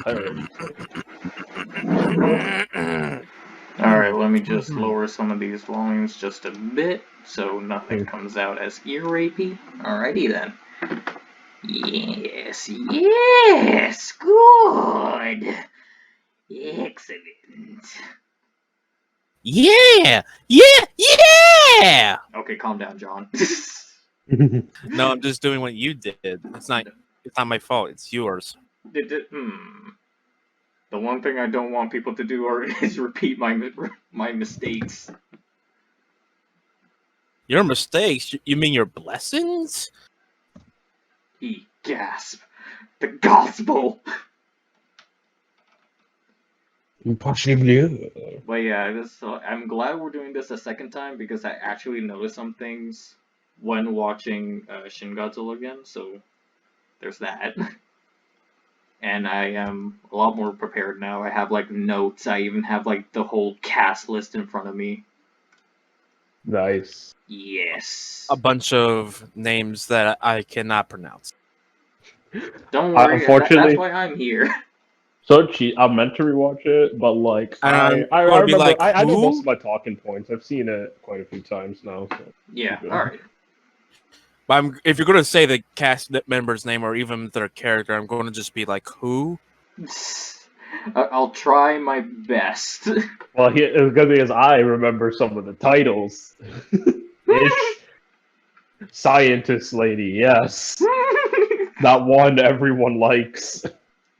Alright, let me just lower some of these volumes just a bit so nothing comes out as ear rapey. Alrighty then. Yes, good. Excellent. Yeah! Okay, calm down, John. No, I'm just doing what you did. It's not my fault. It's yours. The one thing I don't want people to do is repeat my mistakes. Your mistakes? You mean your blessings? He gasped. The gospel! Possibly. But yeah, I'm glad we're doing this a second time because I actually noticed some things when watching Shin Godzilla again, so there's that. And I am a lot more prepared now. I have like notes. I even have like the whole cast list in front of me. Nice. Yes. A bunch of names that I cannot pronounce. Don't worry, unfortunately, that's why I'm here. So I'm meant to rewatch it, but like I remember like, I know most of my talking points. I've seen it quite a few times now. So yeah, alright. But if you're going to say the cast member's name or even their character, I'm going to just be like, who? I'll try my best. Well, it's good because I remember some of the titles. Ish. Scientist lady, yes. That one everyone likes.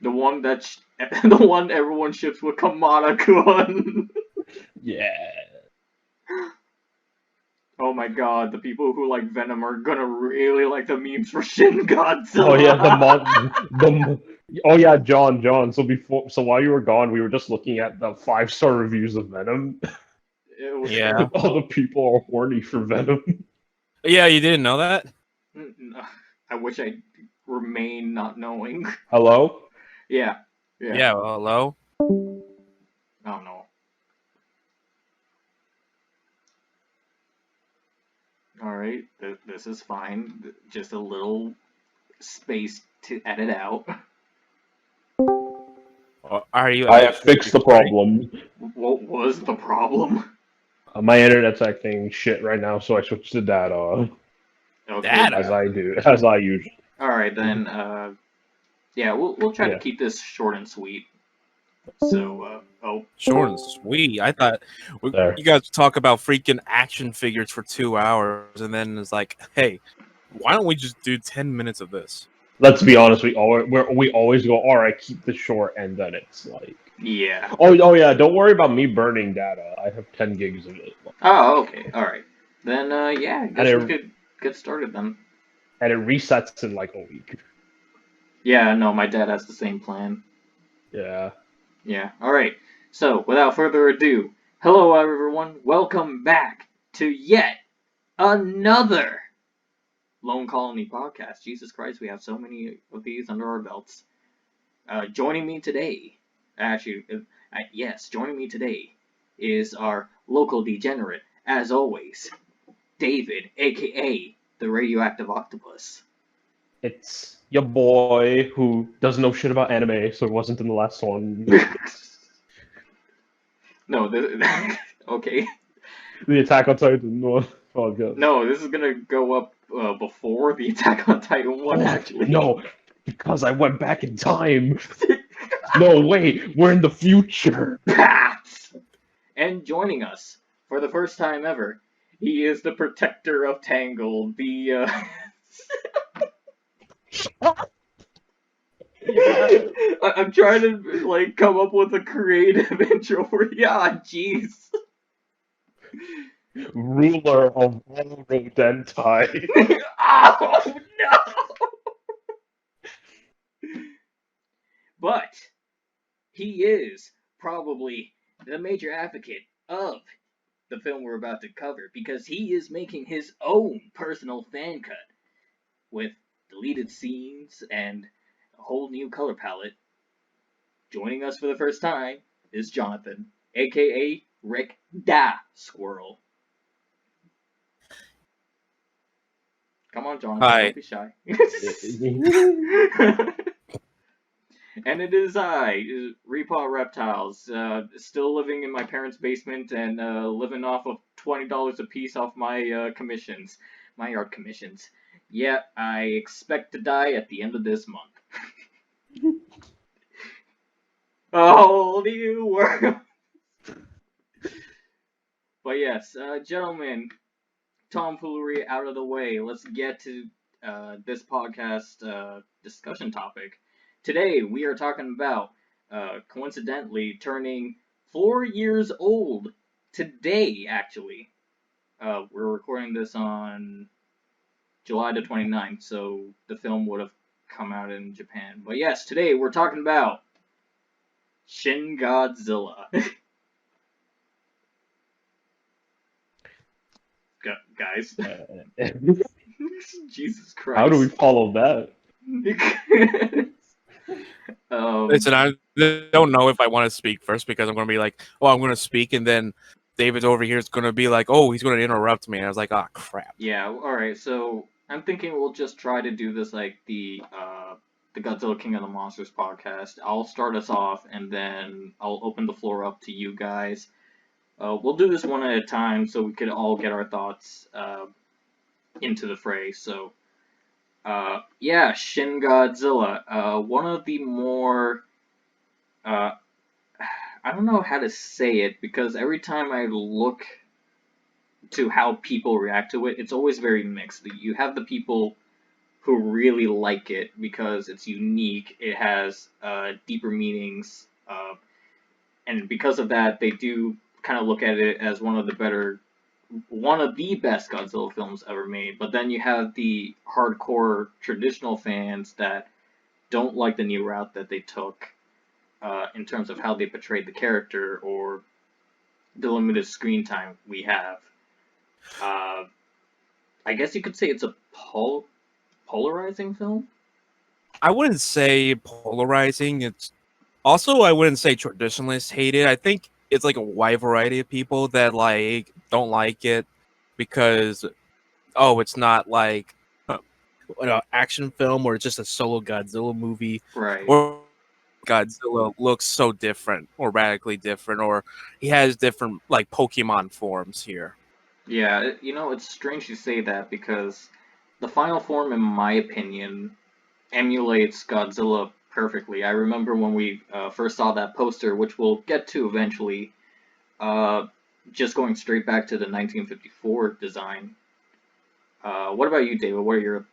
The one the one everyone ships with Kamada-kun. Yeah. Oh my god, the people who like Venom are gonna really like the memes for Shin Godzilla. Oh yeah, oh yeah, John. So while you were gone, we were just looking at the 5-star reviews of Venom. Yeah. All the people are horny for Venom. Yeah, you didn't know that? I wish I remained not knowing. Hello? Yeah. Yeah, well, hello? Oh no. Alright, this is fine. Just a little space to edit out. Are you? I have fixed the problem. What was the problem? My internet's acting shit right now, so I switched to data. Okay. Data? As I usually. Alright then, yeah, we'll try to keep this short and sweet. So, Short and sweet. I thought you guys talk about freaking action figures for 2 hours, and then it's like, hey, why don't we just do 10 minutes of this? Let's be honest, we always go, all right, keep this short, and then it's like, yeah. Oh yeah, don't worry about me burning data. I have 10 gigs of it. Oh, okay, all right. Then, yeah, I guess we could get started then. And it resets in like a week. Yeah, no, my dad has the same plan. Yeah. Yeah, all right. So, without further ado, hello everyone. Welcome back to yet another Lone Colony podcast. Jesus Christ, we have so many of these under our belts. Joining me today, joining me today is our local degenerate, as always, David, aka the Radioactive Octopus. It's your boy who doesn't know shit about anime, so it wasn't in the last one. No, okay. The Attack on Titan one. Oh god. No, this is gonna go up before the Attack on Titan one, actually. No, because I went back in time. No, wait, we're in the future. And joining us for the first time ever, he is the protector of Tangled, the I'm trying to like come up with a creative intro for jeez. Ruler of all Rodentai. Oh no! But he is probably the major advocate of the film we're about to cover because he is making his own personal fan cut with deleted scenes and a whole new color palette. Joining us for the first time is Jonathan, aka Rick Da Squirrel. Come on, Jonathan, Hi. don't be shy. And it is I, Repaw Reptiles, still living in my parents' basement and living off of $20 a piece off my commissions, my art commissions. Yeah, I expect to die at the end of this month. A whole new world. But yes, gentlemen, tomfoolery out of the way. Let's get to this podcast discussion topic. Today we are talking about, coincidentally, turning 4 years old today. Actually, we're recording this on July the 29th, so the film would have come out in Japan. But yes, today we're talking about Shin Godzilla. Guys. Jesus Christ. How do we follow that? Listen, I don't know if I want to speak first because I'm going to be like, oh, I'm going to speak, and then David over here is going to be like, oh, he's going to interrupt me. And I was like, oh, crap. Yeah, alright, so I'm thinking we'll just try to do this like the Godzilla King of the Monsters podcast. I'll start us off, and then I'll open the floor up to you guys. We'll do this one at a time so we could all get our thoughts into the fray. So, yeah, Shin Godzilla. One of the more, I don't know how to say it, because every time I look to how people react to it, it's always very mixed. You have the people who really like it because it's unique, it has deeper meanings, and because of that, they do kind of look at it as one of the best Godzilla films ever made. But then you have the hardcore traditional fans that don't like the new route that they took in terms of how they portrayed the character or the limited screen time we have. I guess you could say it's a polarizing film. I wouldn't say polarizing. It's also, I wouldn't say traditionalists hate it. I think it's like a wide variety of people that don't like it because it's not like an action film or it's just a solo Godzilla movie, Right. or Godzilla looks so different or radically different, or he has different like Pokemon forms here. Yeah, it's strange you say that because the final form, in my opinion, emulates Godzilla perfectly. I remember when we first saw that poster, which we'll get to eventually, just going straight back to the 1954 design. What about you, David? What are your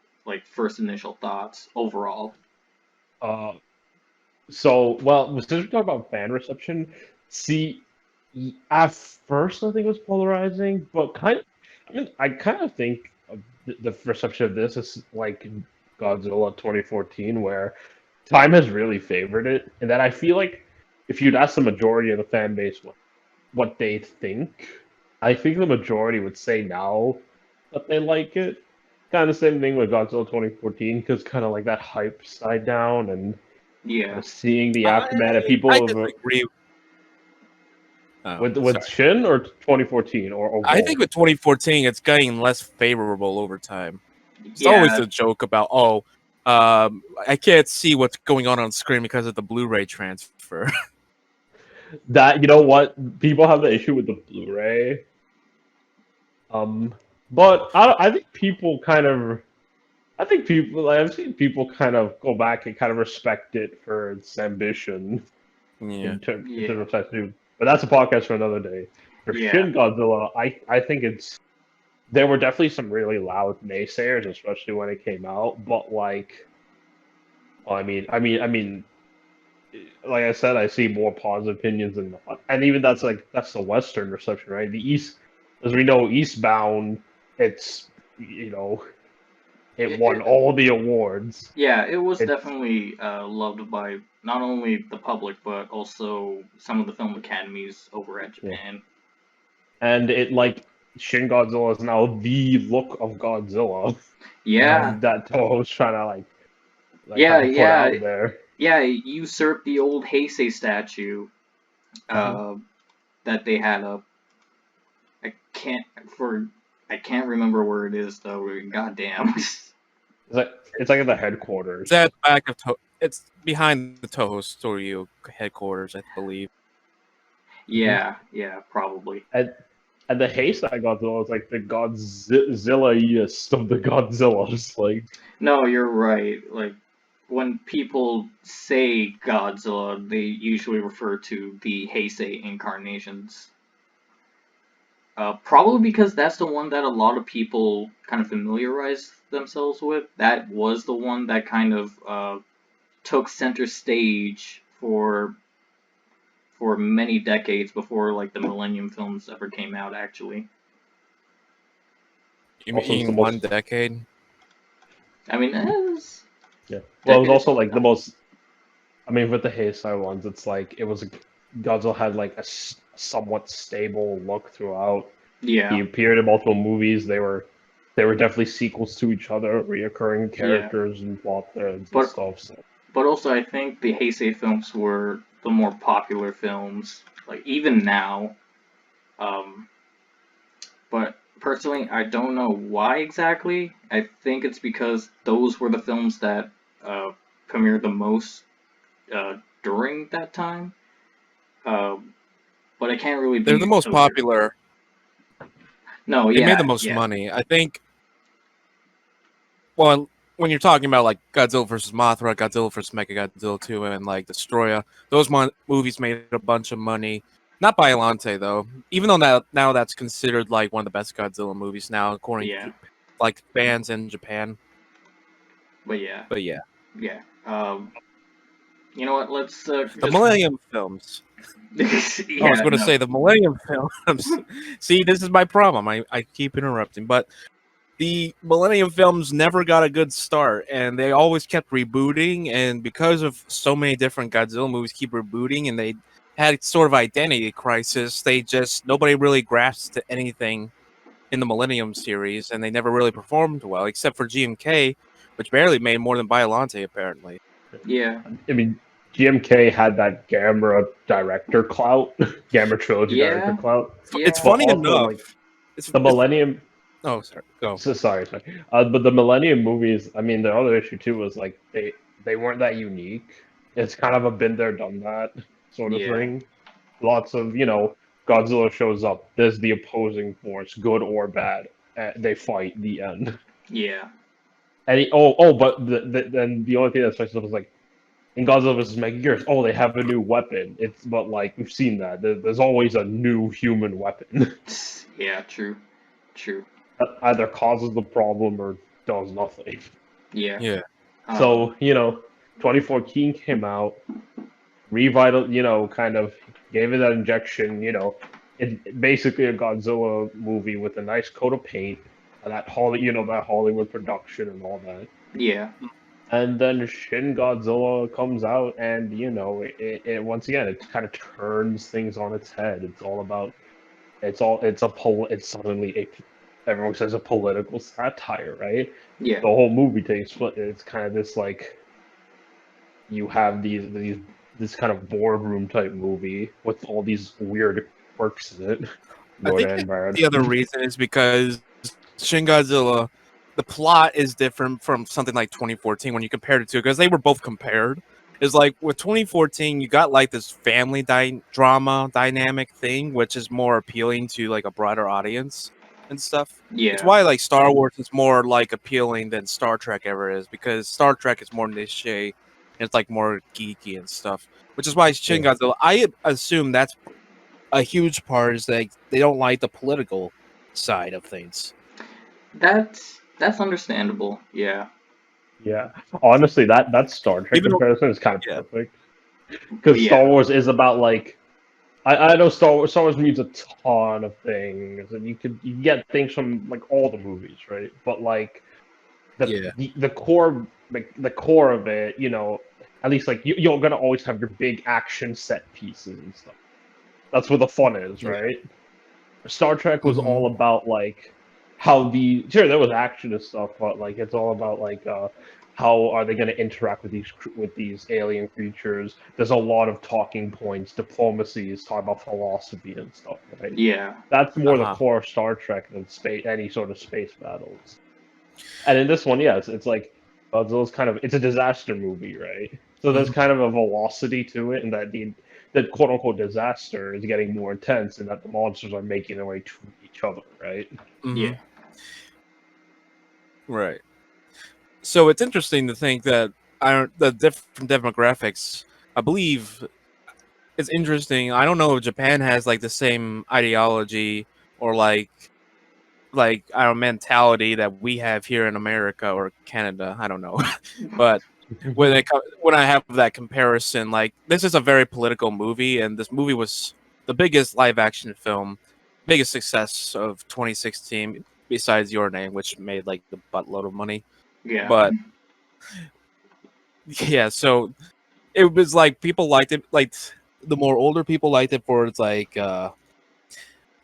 first initial thoughts overall? Since we're talking about fan reception, see, at first I think it was polarizing, but I kind of think the reception of this is like Godzilla 2014, where time has really favored it, and that I feel like if you'd ask the majority of the fan base what they think, I think the majority would say now that they like it. Kind of the same thing with Godzilla 2014, because kind of like that hype died down, and Yeah, seeing the aftermath of people I disagree. with Shin or 2014 or I think with 2014 it's getting less favorable over time. It's yeah. always a joke about I can't see what's going on screen because of the Blu-ray transfer. That, you know what, people have the issue with the Blu-ray, but I think people kind of, I've seen people kind of go back and kind of respect it for its ambition. Yeah. In terms of size too. But that's a podcast for another day. For Shin Godzilla, I think there were definitely some really loud naysayers, especially when it came out. But like I said, I see more positive opinions and even that's the Western reception, right? The East, as we know, Eastbound, it won all the awards. Yeah, it was definitely loved by not only the public but also some of the film academies over at Japan. And Shin Godzilla is now the look of Godzilla. Yeah. That Toho's trying to put out there. Yeah, it usurped the old Heisei statue that they had up. I can't remember where it is though. Goddamn. It's like at the headquarters. It's at the back of it's behind the Toho Studio headquarters, I believe. Yeah, probably. And the haste I got though was like the Godzilla-iest of the Godzillas. Like, No, you're right. Like, when people say Godzilla, they usually refer to the Heisei incarnations. Probably because that's the one that a lot of people kind of familiarize themselves with. That was the one that kind of took center stage for many decades before like the Millennium films ever came out. Actually, You also it's the mean one most. decade? I mean, Yeah. Well, it was decade is also a long like the time. most. I mean, with the Heisei ones, it's like it was Godzilla had like a somewhat stable look throughout. He Yeah, appeared in multiple movies. They were definitely sequels to each other, reoccurring yeah. characters and plot threads and But stuff. So but also I think the Heisei films were the more popular films. Like even now, um, but personally, I don't know why exactly. I think it's because those were the films that uh, premiered the most during that time. But I can't really They're the be most aware. popular. No, They made the yeah, most yeah, money. I think. Well, when you're talking about like Godzilla versus Mothra, Godzilla versus Mechagodzilla 2, and like Destroya, those movies made a bunch of money. Not Biollante though, even though now that's considered like one of the best Godzilla movies now, according yeah. to like fans in Japan. But yeah, But yeah, yeah. You know what? Let's the just Millennium Films. I was yeah, going to no, say the Millennium Films. See, this is my problem. I keep interrupting, but the Millennium Films never got a good start, and they always kept rebooting. And because of so many different Godzilla movies keep rebooting, and they had sort of identity crisis, they just nobody really grasped anything in the Millennium series, and they never really performed well, except for GMK, which barely made more than Biollante apparently. yeah, I mean, GMK had that Gamera director clout, Gamera trilogy director yeah, clout, It's yeah, but funny also enough. like It's the it's Millennium. oh sorry go. So sorry, sorry. But the Millennium movies, I mean, the other issue too was like they weren't that unique. It's kind of a been there, done that sort of yeah, thing. Lots of Godzilla shows up. There's the opposing force, good or bad. They fight. The end. yeah, And but then the only thing that special was like in Godzilla vs. Megaguirus. Oh, they have a new weapon. It's but like we've seen that. There's always a new human weapon yeah. True, true. that either causes the problem or does nothing. Yeah. Yeah. Um. So, 2014 came out, kind of gave it that injection, it basically a Godzilla movie with a nice coat of paint, and that Hollywood production and all that. Yeah. And then Shin Godzilla comes out, and it once again it kind of turns things on its head. It's suddenly everyone says a political satire, right? Yeah. The whole movie takes it's kind of this like you have these this kind of boardroom type movie with all these weird quirks in it, I good think and bad. the other reason is because Shin Godzilla, the plot is different from something like 2014 when you compared it to, because they were both compared. Is like with 2014, you got like this family drama dynamic thing, which is more appealing to like a broader audience and stuff. It's Yeah. why like Star Wars is more like appealing than Star Trek ever is, because Star Trek is more niche and it's like more geeky and stuff. Which is why Shin Yeah. Godzilla, I assume that's a huge part is that they don't like the political side of things. That's understandable. Yeah. Yeah, honestly, that Star Trek Even though, comparison is kind of yeah, perfect But because Star yeah. Wars is about like I know Star Wars means a ton of things, and you get things from like all the movies, right? But like yeah, the core the core of it, at least like you're gonna always have your big action set pieces and stuff. That's where the fun is, yeah. right? Star Trek was Hmm. all about like how sure there was action and stuff, but like it's all about like how are they going to interact with these alien creatures? There's a lot of talking points. Diplomacy is talking about philosophy and stuff, right? Yeah. That's more the Uh-huh. core of Star Trek than space any sort of space battles. And in this one, yes, it's like Godzilla's it's a disaster movie, right? So there's kind of a velocity to it, and that the quote unquote disaster is getting more intense, and that the monsters are making their way to each other, right? Yeah. Right. So it's interesting to think that the different demographics. I believe it's interesting. I don't know if Japan has like the same ideology or like our mentality that we have here in America or Canada. I don't know, but when I have that comparison, like this is a very political movie, and this movie was the biggest live action film, biggest success of 2016 besides Your Name, which made like the buttload of money. Yeah. But yeah, so it was like people liked it, like the more older people liked it for its like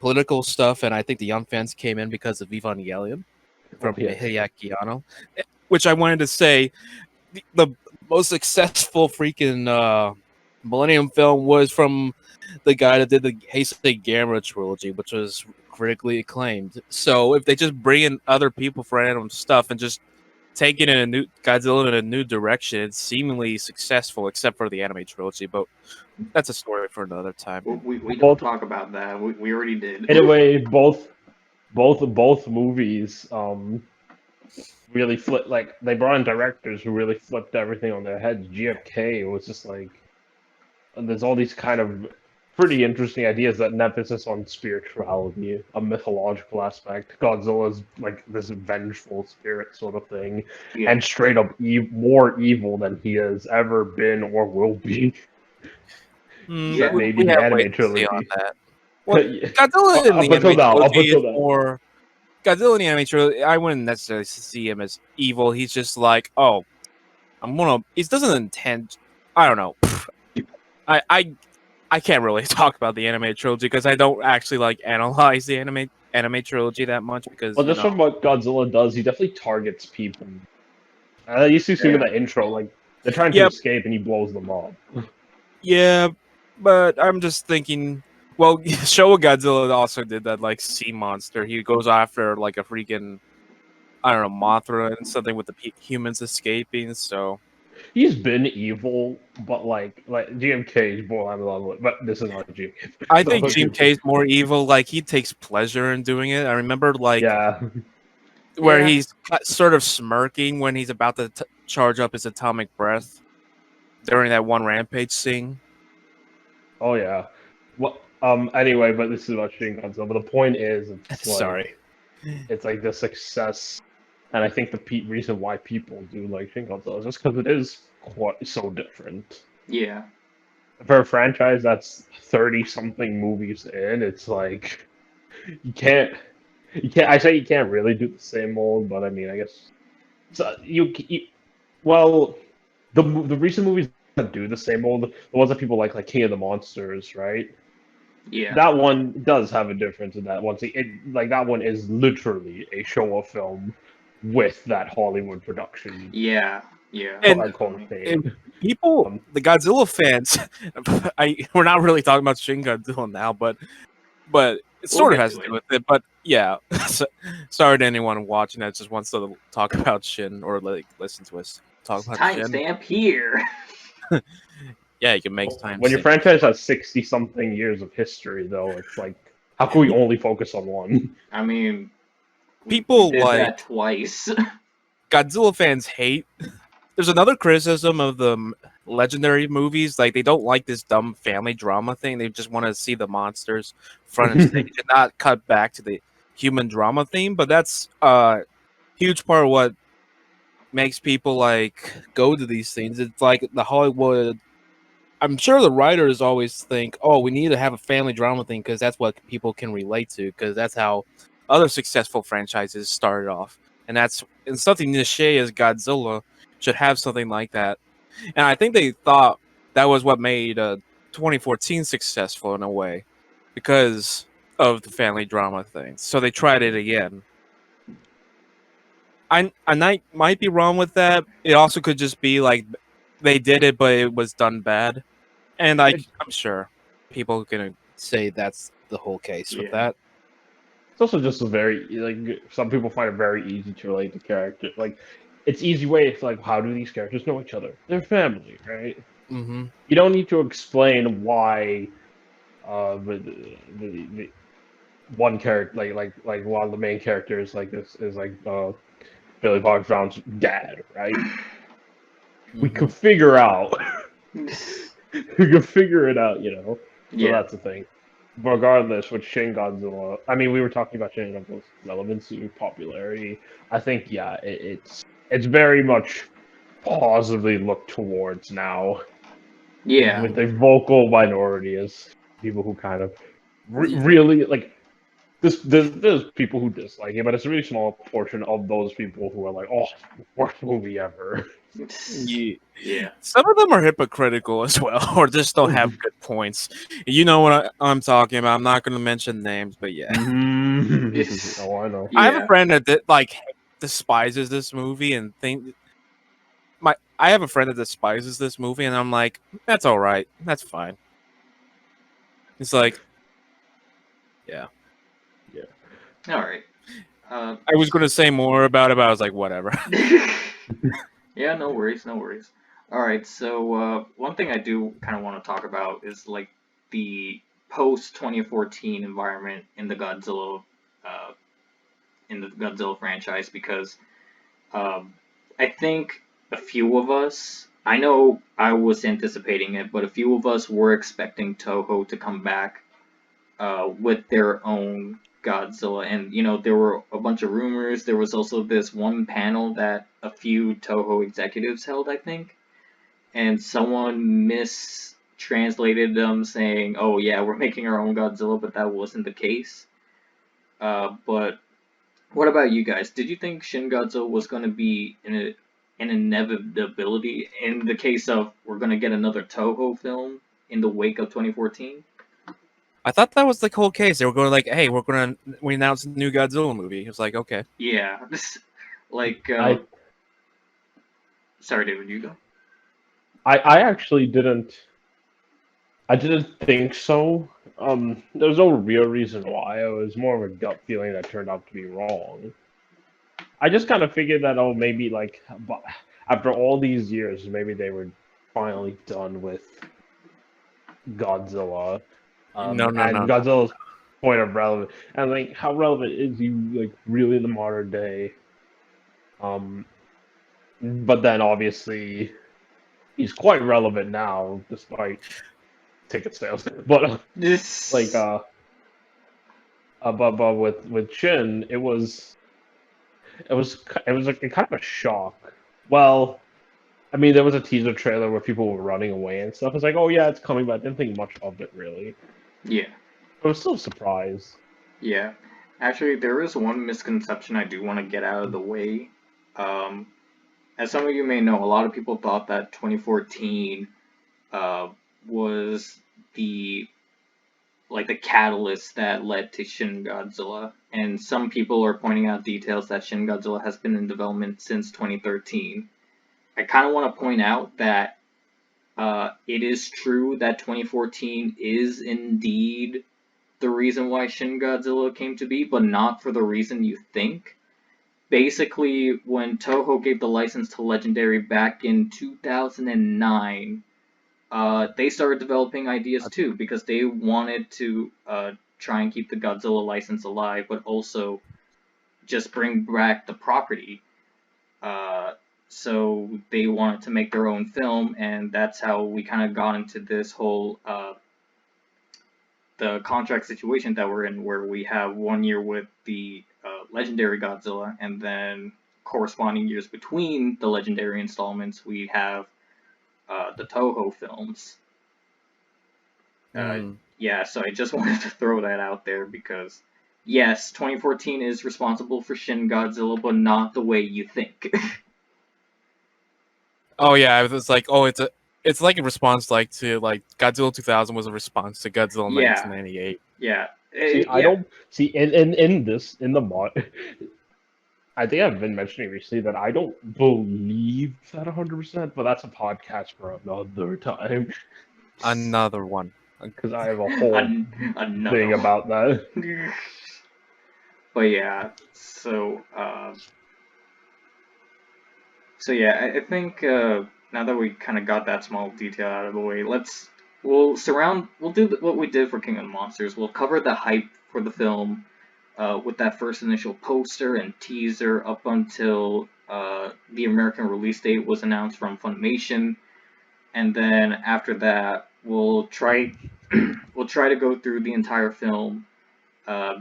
political stuff, and I think the young fans came in because of Evangelion from Hideaki Anno, which I wanted to say the most successful freaking Millennium film was from the guy that did the Heisei Gamera trilogy, which was critically acclaimed. So if they just bring in other people for random stuff and just take it in a new Godzilla in a new direction, it's seemingly successful, except for the anime trilogy. But that's a story for another time. We don't talk about that. We already did. Anyway, both movies really flipped. Like they brought in directors who really flipped everything on their heads. GFK was just like there's all these kind of pretty interesting ideas that an emphasis on spirituality, a mythological aspect. Godzilla's like this vengeful spirit sort of thing, and straight up more evil than he has ever been or will be. That may be the anime trilogy. On that. Well, Godzilla in the anime trilogy is more. Godzilla in the anime trilogy, I wouldn't necessarily see him as evil. He's just like, oh, I'm gonna. He doesn't intend. I don't know. I can't really talk about the anime trilogy because I don't actually like analyze the anime trilogy that much because. Well, just from what Godzilla does, he definitely targets people. You see in the intro, like they're trying to escape and he blows them up. Yeah, but I'm just thinking. Well, Showa Godzilla also did that like sea monster. He goes after like a freaking, I don't know, Mothra and something with the humans escaping. So he's been evil, but like GMK is borderline level. But this is not GMK. I think GMK is more evil. Like he takes pleasure in doing it. I remember like where he's sort of smirking when he's about to charge up his atomic breath during that one rampage scene. Oh yeah. Well, anyway, but this is about Shin Godzilla. But the point is, it's like, it's like the success, and I think the reason why people do like Shin Godzilla is just because it is quite so different. Yeah. For a franchise that's 30-something movies in, it's like you can't. I say you can't really do the same mold, but I mean, I guess so. Well, the recent movies that do the same mold, the ones that people like King of the Monsters, right? Yeah, that one does have a difference in that one. That one is literally a Showa film with that Hollywood production. Yeah. And people, the Godzilla fans, we're not really talking about Shin Godzilla now, but it sort of has to do with it. But yeah, sorry to anyone watching that just wants to talk about Shin or like listen to us talk about Shin. Timestamp here. Yeah, you can make time. When your franchise has 60-something years of history, though, it's like, how can we only focus on one? I mean, people did like that twice. Godzilla fans hate. There's another criticism of the Legendary movies. Like they don't like this dumb family drama thing. They just want to see the monsters front and stage and not cut back to the human drama theme. But that's a huge part of what makes people like go to these things. It's like the Hollywood. I'm sure the writers always think, oh, we need to have a family drama thing because that's what people can relate to, because that's how other successful franchises started off. And something niche as Godzilla should have something like that. And I think they thought that was what made 2014 successful in a way because of the family drama thing. So they tried it again. I might be wrong with that. It also could just be like they did it, but it was done bad. And I'm sure people are gonna say that's the whole case with that. It's also just a very some people find it very easy to relate to character. Like it's easy way. It's like, how do these characters know each other? They're family, right? Mm-hmm. You don't need to explain why the one character, like one of the main characters, like this is like Billy Bob Brown's dad, right? We Mm-hmm. could figure out. We could figure it out, you know. So Yeah. that's the thing. Regardless, with Shin Godzilla, I mean, we were talking about Shin Godzilla's relevancy, popularity. I think, yeah, it's very much positively looked towards now, Yeah. with a vocal minority as people who kind of really like this. There's people who dislike it, but it's a really small portion of those people who are like, "Oh, worst movie ever." Yeah. Yeah. Some of them are hypocritical as well, or just don't have good points. You know what I'm talking about. I'm not going to mention names, but yeah. Oh, I know. I have a Yeah. friend that like despises this movie and I have a friend that despises this movie, and I'm like, that's all right, that's fine. It's like, yeah. Yeah. All right. I was going to say more about it, but I was like, whatever. Yeah, no worries, no worries. All right, so one thing I do kind of want to talk about is like the post 2014 environment uh, in the Godzilla franchise because I think a few of us, I know I was anticipating it, but a few of us were expecting Toho to come back with their own Godzilla. And, you know, there were a bunch of rumors. There was also this one panel that a few Toho executives held, I think. And someone mistranslated them saying, oh, yeah, we're making our own Godzilla, but that wasn't the case. But what about you guys? Did you think Shin Godzilla was going to be an inevitability in the case of we're going to get another Toho film in the wake of 2014? I thought that was the whole case. They were going like, hey, we announced a new Godzilla movie. It was like, okay. Yeah, like, I sorry, David, you go. I actually didn't. I didn't think so. There's no real reason why. It was more of a gut feeling that turned out to be wrong. I just kind of figured that, oh, maybe like after all these years, maybe they were finally done with Godzilla, No. and Godzilla's point of relevance, and like how relevant is he like really in the modern day? Um, but then obviously he's quite relevant now, despite ticket sales. But like This, but with Shin, it was like a kind of a shock. Well, I mean, there was a teaser trailer where people were running away and stuff. It's like, oh yeah, it's coming, but I didn't think much of it really. yeah, I was still surprised. yeah. Actually, there is one misconception I do want to get out of the way. Um, as some of you may know, a lot of people thought that 2014 uh, was the the catalyst that led to Shin Godzilla, and some people are pointing out details that Shin Godzilla has been in development since 2013. I kind of want to point out that it is true that 2014 is indeed the reason why Shin Godzilla came to be, but not for the reason you think. Basically, when Toho gave the license to Legendary back in 2009, they started developing ideas too because they wanted to try and keep the Godzilla license alive, but also just bring back the property. Uh, so they wanted to make their own film, and that's how we kind of got into this whole the contract situation that we're in, where we have 1 year with the legendary Godzilla, and then corresponding years between the legendary installments, we have the Toho films. Mm. Yeah, so I just wanted to throw that out there because, yes, 2014 is responsible for Shin Godzilla, but not the way you think. Oh yeah, I was like, oh, it's like a response like to like Godzilla 2000 was a response to Godzilla Yeah, 1998. yeah, See, I yeah, don't see in the mod. I think I've been mentioning recently that I don't believe that 100%, but that's a podcast for another time Another one. because I have a whole Another thing about that. one. But yeah, so So yeah, I think now that we kind of got that small detail out of the way, we'll do what we did for King of the Monsters. We'll cover the hype for the film with that first initial poster and teaser up until the American release date was announced from Funimation, and then after that, we'll try to go through the entire film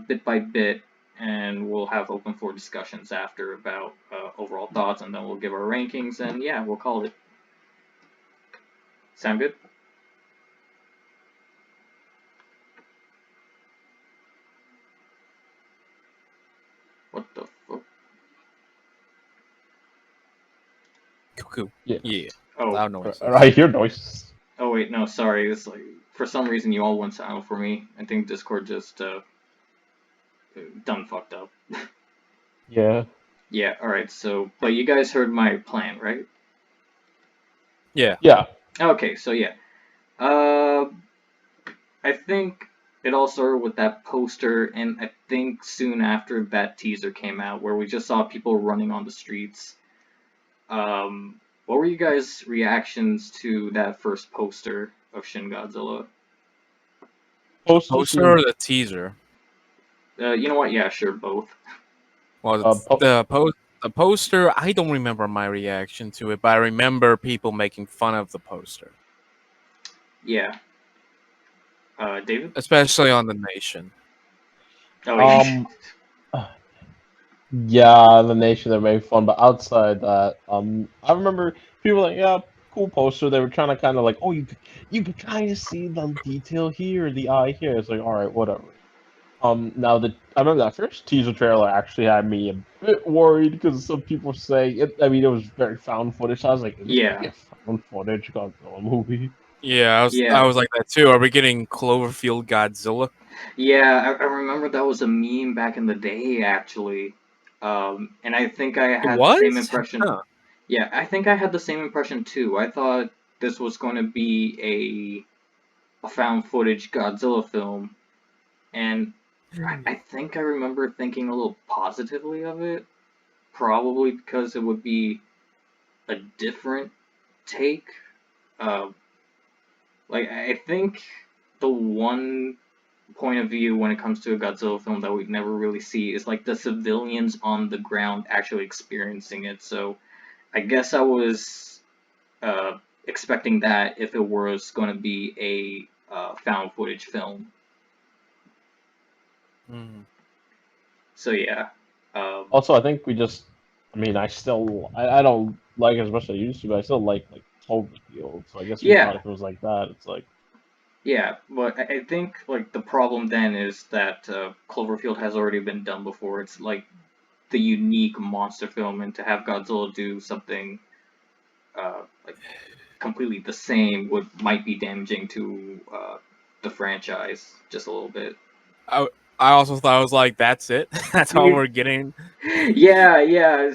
bit by bit, and we'll have open floor discussions after about overall thoughts, and then we'll give our rankings, and yeah, we'll call it. Sound good? What the fuck? Cuckoo. Yeah. Yeah. Oh, Loud noises. I hear noises. oh wait, no, sorry. It's like for some reason you all went silent for me. I think Discord just done fucked up. Yeah. Yeah. All right. So, but you guys heard my plan, right? Yeah. Yeah. Okay. So yeah. Uh, I think it all started with that poster, and I think soon after that teaser came out, where we just saw people running on the streets. What were you guys' reactions to that first poster of Shin Godzilla? Posters Poster or the teaser? You know what? Yeah, sure, both. Well, po- the poster. I don't remember my reaction to it, but I remember people making fun of the poster, Yeah. David? especially on the Nation. Oh, yeah. Yeah, the nation they're making fun, but outside that, I remember people like, yeah, cool poster. They were trying to kind of like, oh, you could kind of see the detail here, the eye here. It's like, all right, whatever. Now I remember that first teaser trailer actually had me a bit worried because some people say it. I mean, it was very found footage. So I was like, is this gonna be Yeah. a found footage Godzilla movie? Yeah, I Yeah. was like that too. Are we getting Cloverfield Godzilla? Yeah, I remember that was a meme back in the day, actually. And I think I It had the same was? impression. Huh. Yeah, I think I had the same impression too. I thought this was going to be a found footage Godzilla film, and I think I remember thinking a little positively of it, probably because it would be a different take. Uh, like I think the one point of view when it comes to a Godzilla film that we never really see is like the civilians on the ground actually experiencing it. So I guess I was expecting that if it was going to be a found footage film. Mm. So yeah. Also, I think we just. I mean, I don't like it as much as I used to, but I still like Cloverfield. So I guess we thought Yeah, if it was like that, it's like. yeah, but I think like the problem then is that Cloverfield has already been done before. It's like the unique monster film, and to have Godzilla do something like completely the same might be damaging to the franchise just a little bit. I I also thought I was like, that's it. That's all we're getting. Yeah, yeah.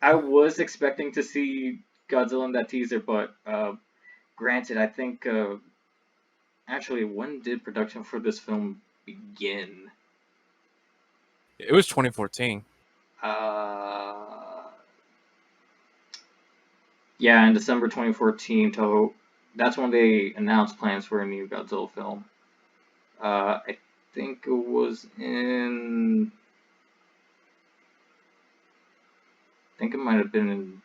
I was expecting to see Godzilla in that teaser, but granted, I think actually, when did production for this film begin? It was 2014. Uh, yeah, in December 2014. That's when they announced plans for a new Godzilla film. I think it was in. I think it might have been in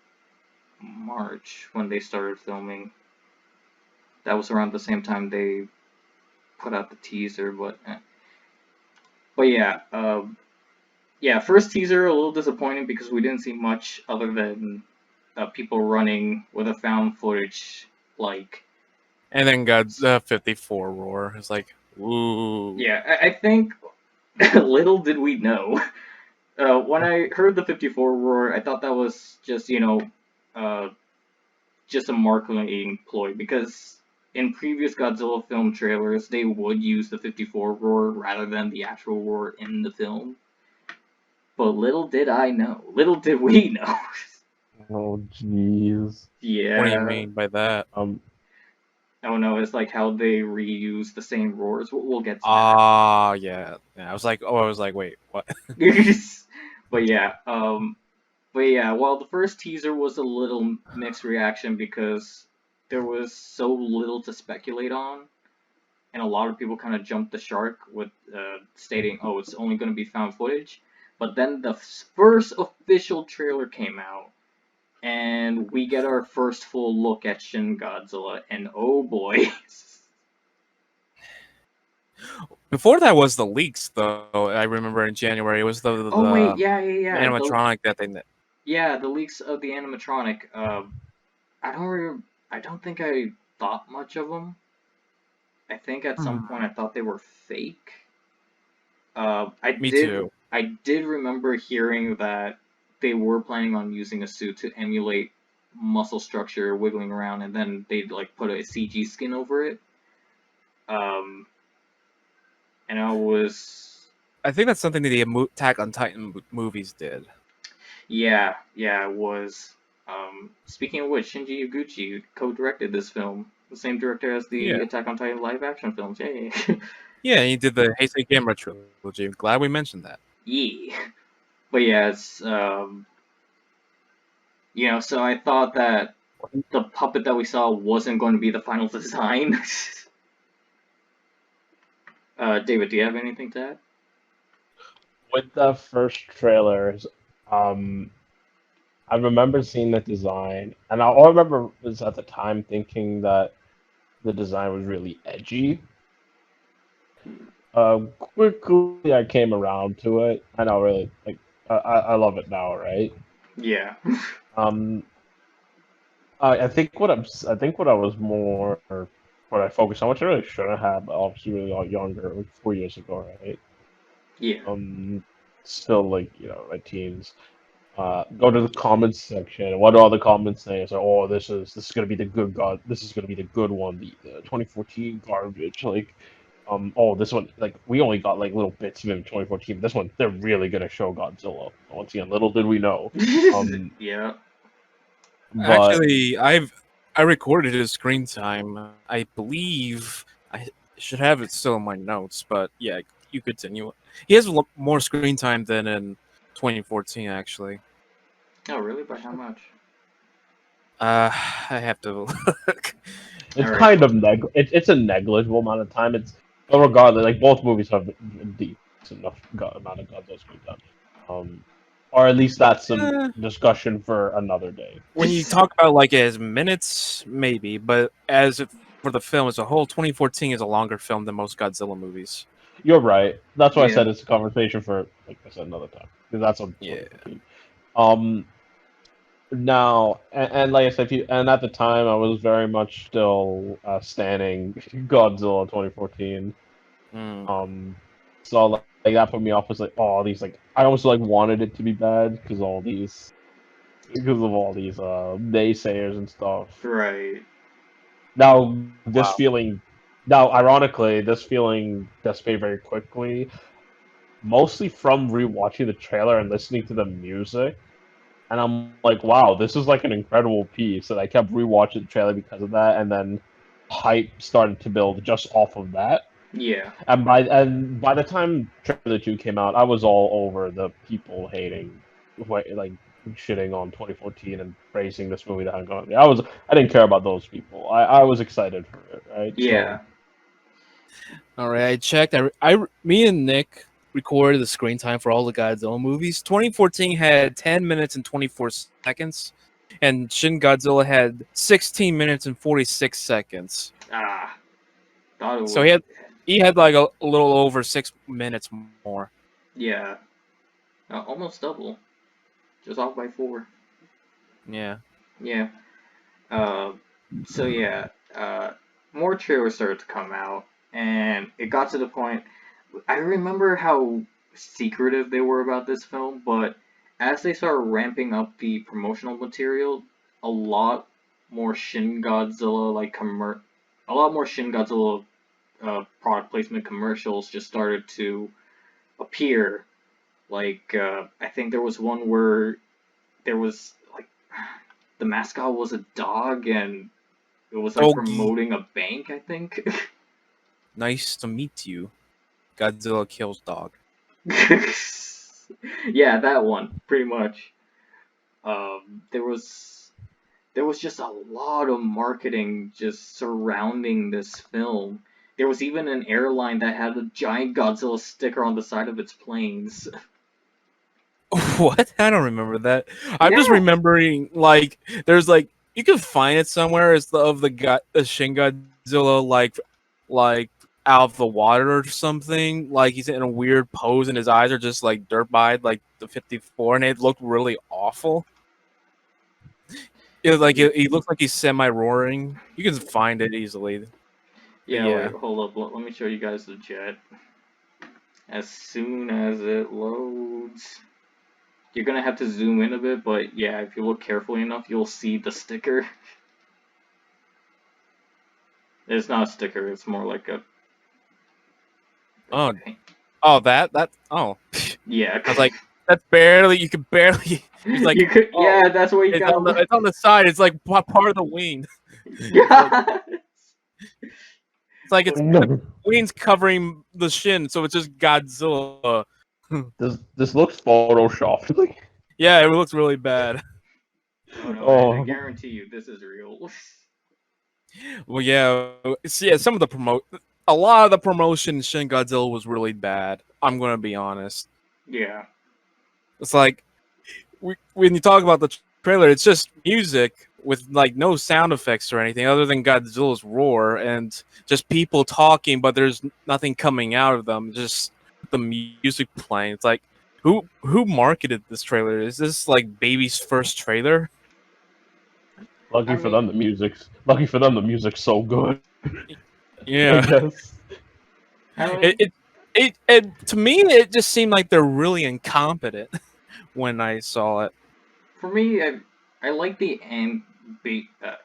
March when they started filming. That was around the same time they put out the teaser, but yeah, yeah. First teaser a little disappointing because we didn't see much other than people running with a found footage like. And then got the 54 roar. It's like, ooh. Yeah, I think little did we know. When I heard the 54 roar, I thought that was just uh, just a marketing ploy because in previous Godzilla film trailers they would use the 54 roar rather than the actual roar in the film. But little did I know, little did we know. Oh, jeez. What do you Yeah. mean by that? Oh no, it's like how they reuse the same roars. We'll get to that. Ah, yeah. I was like, wait, what? But yeah, But yeah, well, the first teaser was a little mixed reaction because there was so little to speculate on, and a lot of people kind of jumped the shark with stating, "Oh, it's only going to be found footage." But then the first official trailer came out, and we get our first full look at Shin Godzilla, and oh boy. Before that was the leaks, though. I remember in January it was Oh wait, the yeah. animatronic that they. The leaks of the animatronic. I don't I don't think I thought much of them. I think at some point I thought they were fake. Me too. I did remember hearing that they were planning on using a suit to emulate muscle structure wiggling around, and then they'd like put a CG skin over it. Um, and I was I think that's something that the Attack on Titan movies did. yeah, it was. Speaking of which, Shinji Iguchi co-directed this film, the same director as the Attack on Titan live-action films. Yay! Yeah, he did the Heisei Gamera trilogy. I'm glad we mentioned that. Yeah, but yeah, it's so I thought that the puppet that we saw wasn't going to be the final design. David, do you have anything to add? With the first trailers, um, I remember seeing the design, and all I remember was at the time thinking that the design was really edgy. Quickly I came around to it, and I really like. I love it now, right? Yeah. Um, I think what I was more what I focused on, which I really shouldn't have, but obviously really a lot younger, like 4 years ago, right? Yeah. Still like my teens. Go to the comments section. What do all the comments say? So, oh, this is gonna be the good god. This is gonna be the good one. The 2014 garbage. Like, oh, this one, like we only got like little bits of it in 2014. This one, they're really gonna show Godzilla. Once again, little did we know. Yeah. But Actually, I recorded his screen time. I believe I should have it still in my notes, but yeah, you continue. He has more screen time than in 2014, actually. Oh, really? By how much? I have to look. it's All right. kind of it's a negligible amount of time. But regardless, like both movies have a decent enough amount of Godzilla screen time. Or at least that's some Eh, discussion for another day. when you talk about like as minutes, maybe, but for the film as a whole, 2014 is a longer film than most Godzilla movies. You're right. That's why I Yeah. said it's a conversation for, like I said, another time because that's on Yeah. 2015. Um, Now, and like I said, and at the time I was very much still standing Godzilla 2014. Mm. So like that put me off. Was like, oh, all these like I almost like wanted it to be bad because of all these naysayers and stuff. Right. Now this Wow. feeling, now ironically, this feeling dissipated very quickly, mostly from rewatching the trailer and listening to the music. And I'm like, wow, this is like an incredible piece. And I kept rewatching the trailer because of that, and then hype started to build just off of that. Yeah. And by the time trailer 2 came out, I was all over the people hating, like shitting on 2014 and praising this movie that had gone. I didn't care about those people. I was excited for it, right? Yeah. All right, I checked. Me and Nick recorded the screen time for all the Godzilla movies. 2014 had 10 minutes and 24 seconds, and Shin Godzilla had 16 minutes and 46 seconds. Ah. Thought it So would. he had like a little over 6 minutes more. Yeah. Almost double. Just off by 4. Yeah. Yeah. Uh. So yeah. More trailers started to come out, and it got to the point. I remember how secretive they were about this film, but as they started ramping up the promotional material, a lot more Shin Godzilla a lot more Shin Godzilla product placement commercials just started to appear. Like I think there was one where there was like the mascot was a dog and it was like Doggy, promoting a bank. I think. nice to meet you. Godzilla kills dog. Yeah, that one, pretty much. There was just a lot of marketing just surrounding this film. There was even an airline that had a giant Godzilla sticker on the side of its planes. What? I don't remember that. I'm just Yeah, remembering like there's like you can find it somewhere. It's the Shin Godzilla like out of the water or something. Like he's in a weird pose and his eyes are just like dirt-eyed like the 54, and it looked really awful. He looks like he's semi-roaring. You can find it easily. But yeah. Wait, yeah. hold up. Let me show you guys the jet. As soon as it loads, you're gonna have to zoom in a bit, but yeah, if you look carefully enough, you'll see the sticker. It's not a sticker. It's more like a Oh, paint. that. Oh, Yeah. I was like, that's barely. You could barely. He's like, You could. oh, Yeah, that's what you got. it's on the side. It's like part of the wing. Yeah. It's like Oh, it's the no. wing's covering the shin, so it's just Godzilla. This looks photoshopped. Like, Yeah, it looks really bad. Oh no, I oh, guarantee you this is real. Well, yeah, some of a lot of the promotion in Shin Godzilla was really bad. I'm gonna be honest. Yeah. It's like when you talk about the trailer, it's just music with like no sound effects or anything other than Godzilla's roar and just people talking, but there's nothing coming out of them. Just the music playing. It's like who marketed this trailer? Is this like baby's first trailer? I lucky for mean, them, the music's so good. I Yeah. guess. I It, mean, it it to me it just seemed like they're really incompetent when I saw it. for me, I like the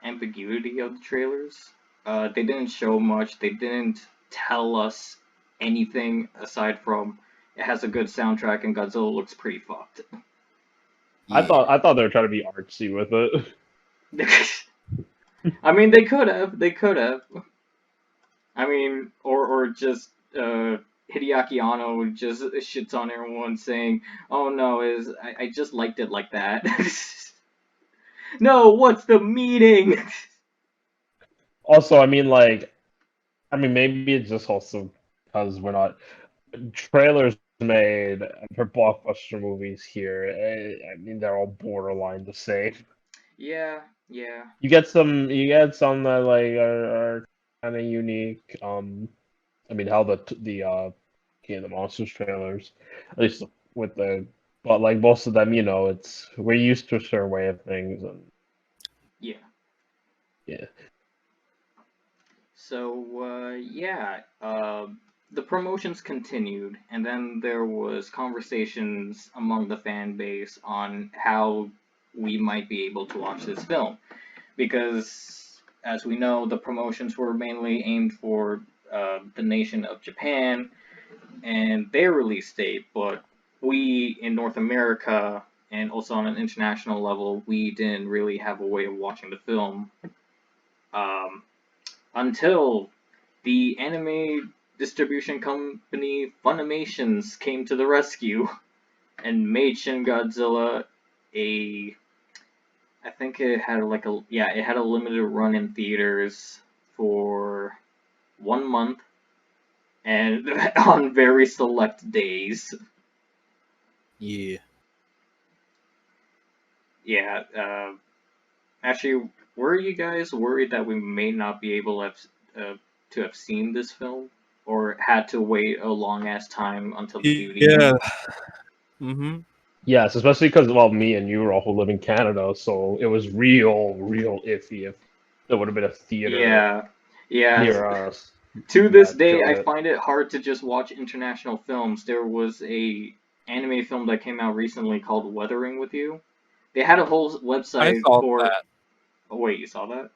ambiguity of the trailers. They didn't show much. They didn't tell us anything aside from it has a good soundtrack and Godzilla looks pretty fucked. Yeah. I thought they were trying to be artsy with I mean, they could have. They could have. I mean, or just Hideaki Anno just shits on everyone saying, "Oh no, I just liked it like that." No, what's the meaning? Also, maybe it's just also because we're not trailers made for blockbuster movies here. They're all borderline the same. Yeah, yeah, You get some that like are kind of unique. How the Monsters trailers, at least with but like most of them, it's we're used to a certain way of things, and yeah. yeah. So yeah, the promotions continued, and then there was conversations among the fan base on how we might be able to watch this film, because as we know, the promotions were mainly aimed for the nation of Japan and their release date, but we in North America and also on an international level, we didn't really have a way of watching the film. Um, until the anime distribution company Funimations came to the rescue and made Shin Godzilla a. I think it had it had a limited run in theaters for 1 month and on very select days. Yeah. Yeah, actually, were you guys worried that we may not be able to have seen this film, or had to wait a long ass time until the DVD? Yeah. Mm-hmm. Yes, especially because me and you all live in Canada, so it was real iffy if there would have been a theater Yeah, yeah. near us To this that day, showed I it. find it hard to just watch international films. There was a anime film that came out recently called Weathering with You. They had a whole I website saw for. that. Oh wait, you saw that?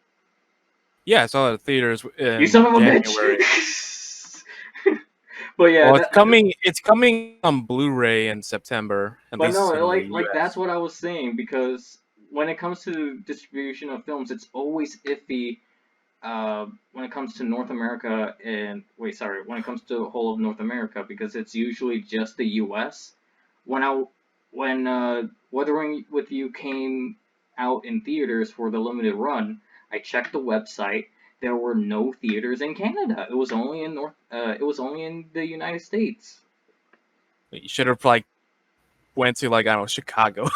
Yeah, I saw it at theaters You son in of a bitch! January. But yeah, Well, it's coming on Blu-ray in September, at but no, least in the like that's US. what I was saying, because when it comes to distribution of films, it's always iffy. When it comes to North America and when it comes to the whole of North America, because it's usually just the U.S. When Wuthering with You came out in theaters for the limited run, I checked the website. There were no theaters in Canada. It was only in It was only in the United States. You should have like went to like I don't know Chicago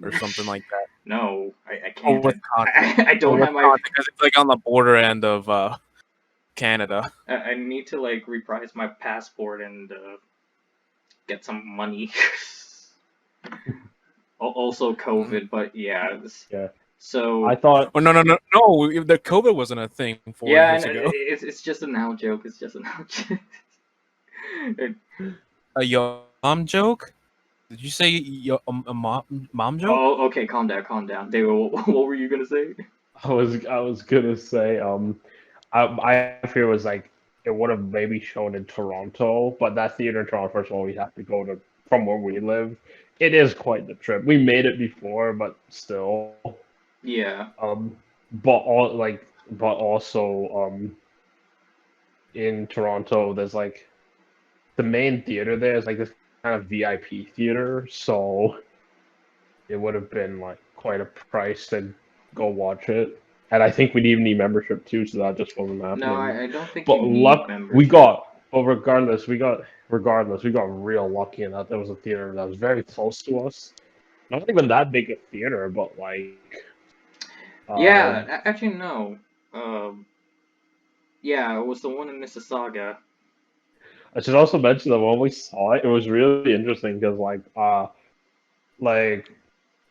or something like that. No, I Or can't. Wisconsin. I Or don't have my. Wisconsin because it's like on the border end of Canada. I need to like reprise my passport and get some money. Also COVID, but yeah. Yeah. So I thought Oh no! The COVID wasn't a thing 4 years ago. it's just a now joke. It's just a now joke. A yum joke? Did you say a mom joke? Oh, okay, calm down. David, what were you gonna say? I was gonna say I fear was like it would have maybe shown in Toronto, but that theater in Toronto, first of all, we have to go to from where we live. It is quite the trip. We made it before, but still. Yeah. But also in Toronto, there's like the main theater there is like this kind of VIP theater, so it would have been like quite a price to go watch it. And I think we'd even need membership too, so that just wasn't No, happening. I don't think you But need membership. regardless, we got real lucky in that there was a theater that was very close to us. Not even that big a theater, but like, Yeah, um, actually no. Um, yeah, it was the one in Mississauga. I should also mention that when we saw it, it was really interesting because like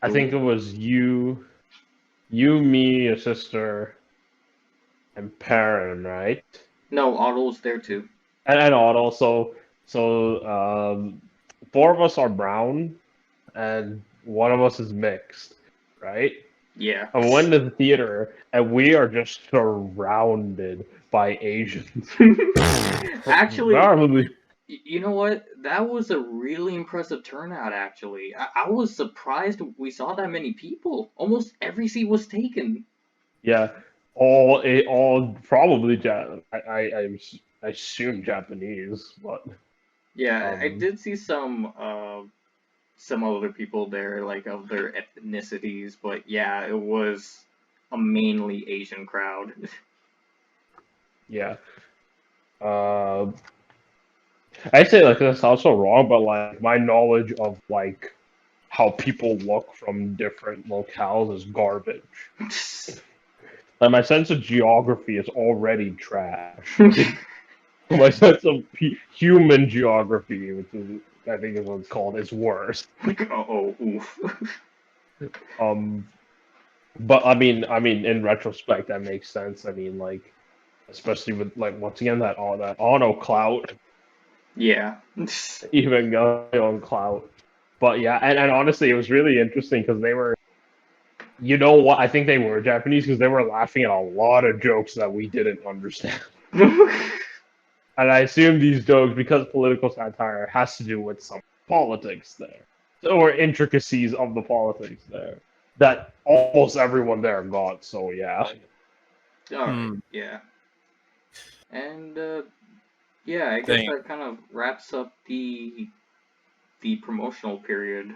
I think it was me, your sister, and Perrin, right? No, Otto's there too. And Otto. Four of us are brown, and one of us is mixed, right? Yeah. And we went to the theater, and we are just surrounded by Asians. Actually, Normally, you know what? That was a really impressive turnout, actually. I was surprised we saw that many people. Almost every seat was taken. yeah, all probably I assume Japanese, but Yeah, I um, did see some other people there, like of their ethnicities, but yeah, it was a mainly Asian crowd. yeah. Uh, I'd say like that's also wrong, but like my knowledge of like how people look from different locales is garbage. Like my sense of geography is already trash. Like, my sense of human geography, which is I think is what it's called, is worse. Oof. Um, but I mean, in retrospect, that makes sense. I mean, like, especially with like once again that auto clout, Yeah. even going on clout. But yeah, and honestly, it was really interesting because they were, you know what? I think they were Japanese because they were laughing at a lot of jokes that we didn't understand. And I assume these jokes, because political satire, has to do with some politics there, or intricacies of the politics there that almost everyone there got. So yeah, Alright, yeah. And yeah, I guess Thing. that kind of wraps up the promotional period.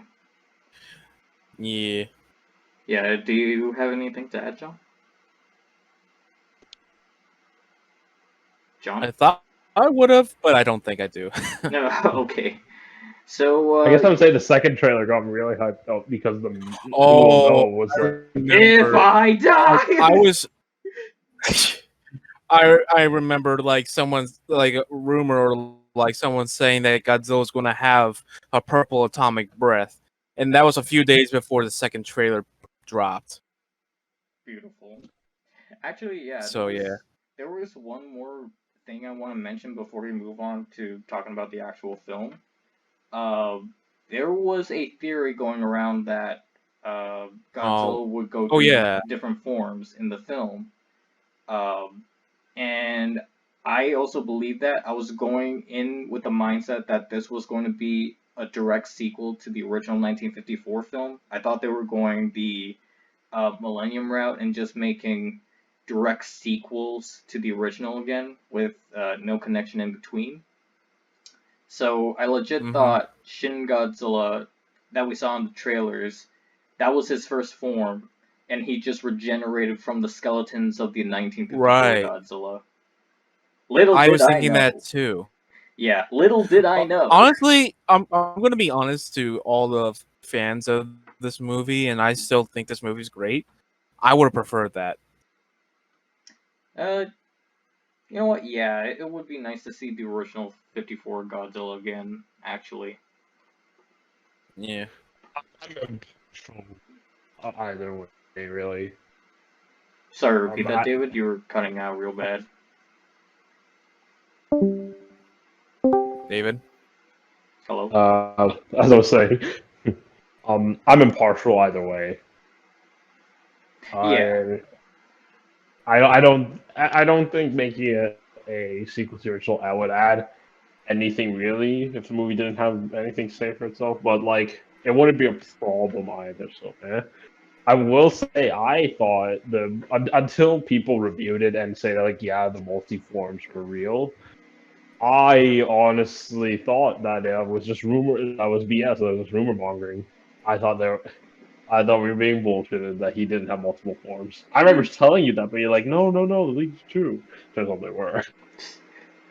Yeah. Yeah, do you have anything to add, John? John? I thought I would have, but I don't think I do. No, okay. So, I guess I would say the second trailer got me really hyped up because the Cool Oh, No was I like, if remember. I die! I was. I remember like someone's like a rumor or like someone saying that Godzilla's going to have a purple atomic breath, and that was a few days before the second trailer dropped. Beautiful. Actually, yeah, So yeah. there was one more thing I want to mention before we move on to talking about the actual film. Uh, there was a theory going around that Oh. Godzilla would go Oh through yeah. different forms in the film. Um, and I also believe that. I was going in with the mindset that this was going to be a direct sequel to the original 1954 film. I thought they were going the Millennium route and just making direct sequels to the original again with no connection in between. So I legit Mm-hmm. thought Shin Godzilla that we saw in the trailers That was his first form, and he just regenerated from the skeletons of the 1954 Right. Godzilla. Little I did was I thinking know. that too. Yeah, little did I know. Honestly, I'm gonna be honest to all the fans of this movie, and I still think this movie's great. I would have preferred that. You know what? Yeah, it would be nice to see the original 54 Godzilla again, actually. Yeah. I'm impartial either way, really. Sorry, repeat that, I, David? You were cutting out real bad. David? Hello? as I was saying, I'm impartial either way. Yeah. I don't think making it a sequel to the original I would add anything really if the movie didn't have anything to say for itself, but like it wouldn't be a problem either. So, I will say I thought until people reviewed it and say that like yeah the multi-forms were real, I honestly thought that it was just rumor. That was BS. That was rumor mongering. I thought there. I thought we were being bullshitted that he didn't have multiple forms. I remember telling you that, but you're like, no, no, no, the leak's true. Turns out they were.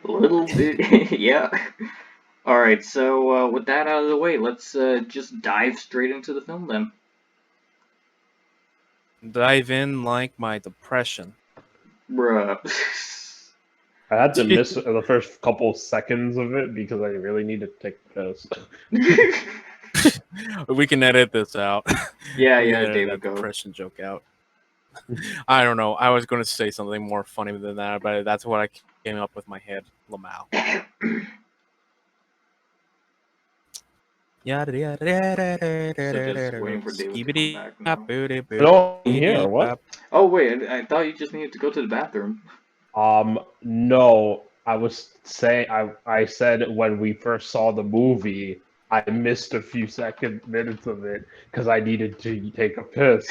Little did. Yeah. Alright, so with that out of the way, let's just dive straight into the film then. Dive in like my depression. Bruh. I had to miss the first couple seconds of it because I really need to take this. We can edit this out. Yeah, We can yeah, edit David, that go. depression joke out. I don't know. I was going to say something more funny than that, but that's what I came up with in my head. Lamau. Yada yada yada So just waiting for David to come back now. No, I'm here. What? Oh wait, I thought you just needed to go to the bathroom. No. I said when we first saw the movie, I missed a few minutes of it because I needed to take a piss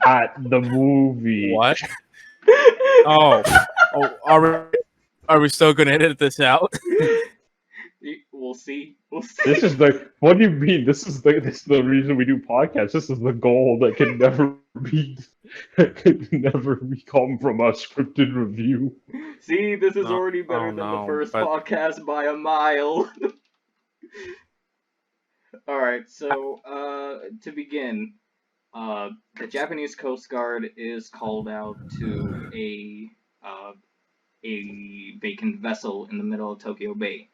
at the movie. What? Oh, are we still gonna edit this out? We'll see. We'll see. This is the. What do you mean? This is the reason we do podcasts. This is the goal that can never be, can never come from a scripted review. See, this is No, already better than the first but podcast by a mile. Alright, so, to begin, the Japanese Coast Guard is called out to a vacant vessel in the middle of Tokyo Bay.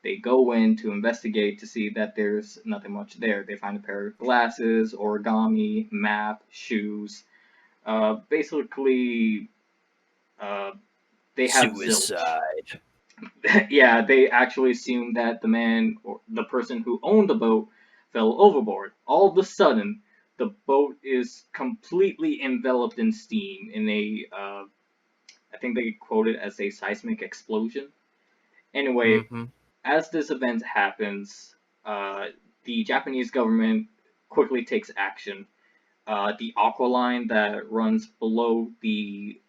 They go in to investigate to see that there's nothing much there. They find a pair of glasses, origami, map, shoes. Basically, they have suicide. yeah, they actually assume that the man or the person who owned the boat fell overboard. All of a sudden, the boat is completely enveloped in steam in a, I think they quote it as a seismic explosion. Anyway, as this event happens, the Japanese government quickly takes action. The aqua line that runs below the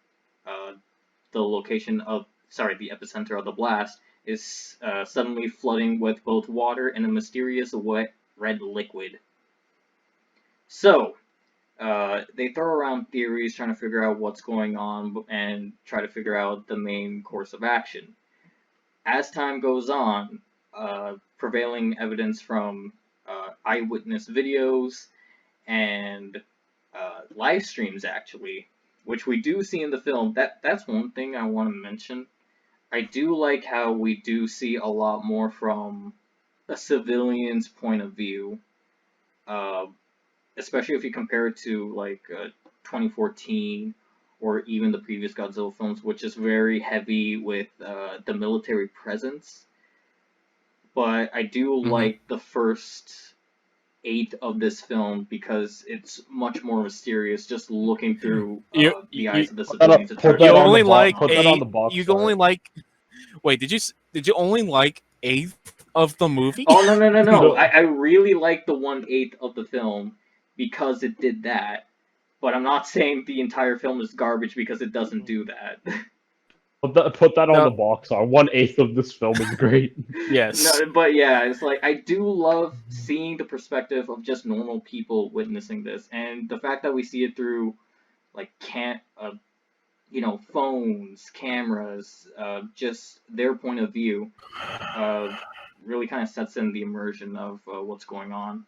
location of, the epicenter of the blast is suddenly flooding with both water and a mysterious wet red liquid. So, they throw around theories trying to figure out what's going on and try to figure out the main course of action. As time goes on, prevailing evidence from eyewitness videos and live streams, actually, which we do see in the film. That's one thing I want to mention. I do like how we do see a lot more from a civilian's point of view, especially if you compare it to like 2014 or even the previous Godzilla films, which is very heavy with the military presence. But I do like the first eighth of this film because it's much more mysterious, just looking through the eyes of the civilians. You only like put that on the box. You only like. Wait, did you only like eighth of the movie? Oh no! I really like the 1/8 of the film because it did that. But I'm not saying the entire film is garbage because it doesn't do that. Put that on No. the box art. 1/8 of this film is great. Yes. No, but yeah, it's like I do love seeing the perspective of just normal people witnessing this, and the fact that we see it through like phones, cameras, just their point of view, really kind of sets in the immersion of what's going on.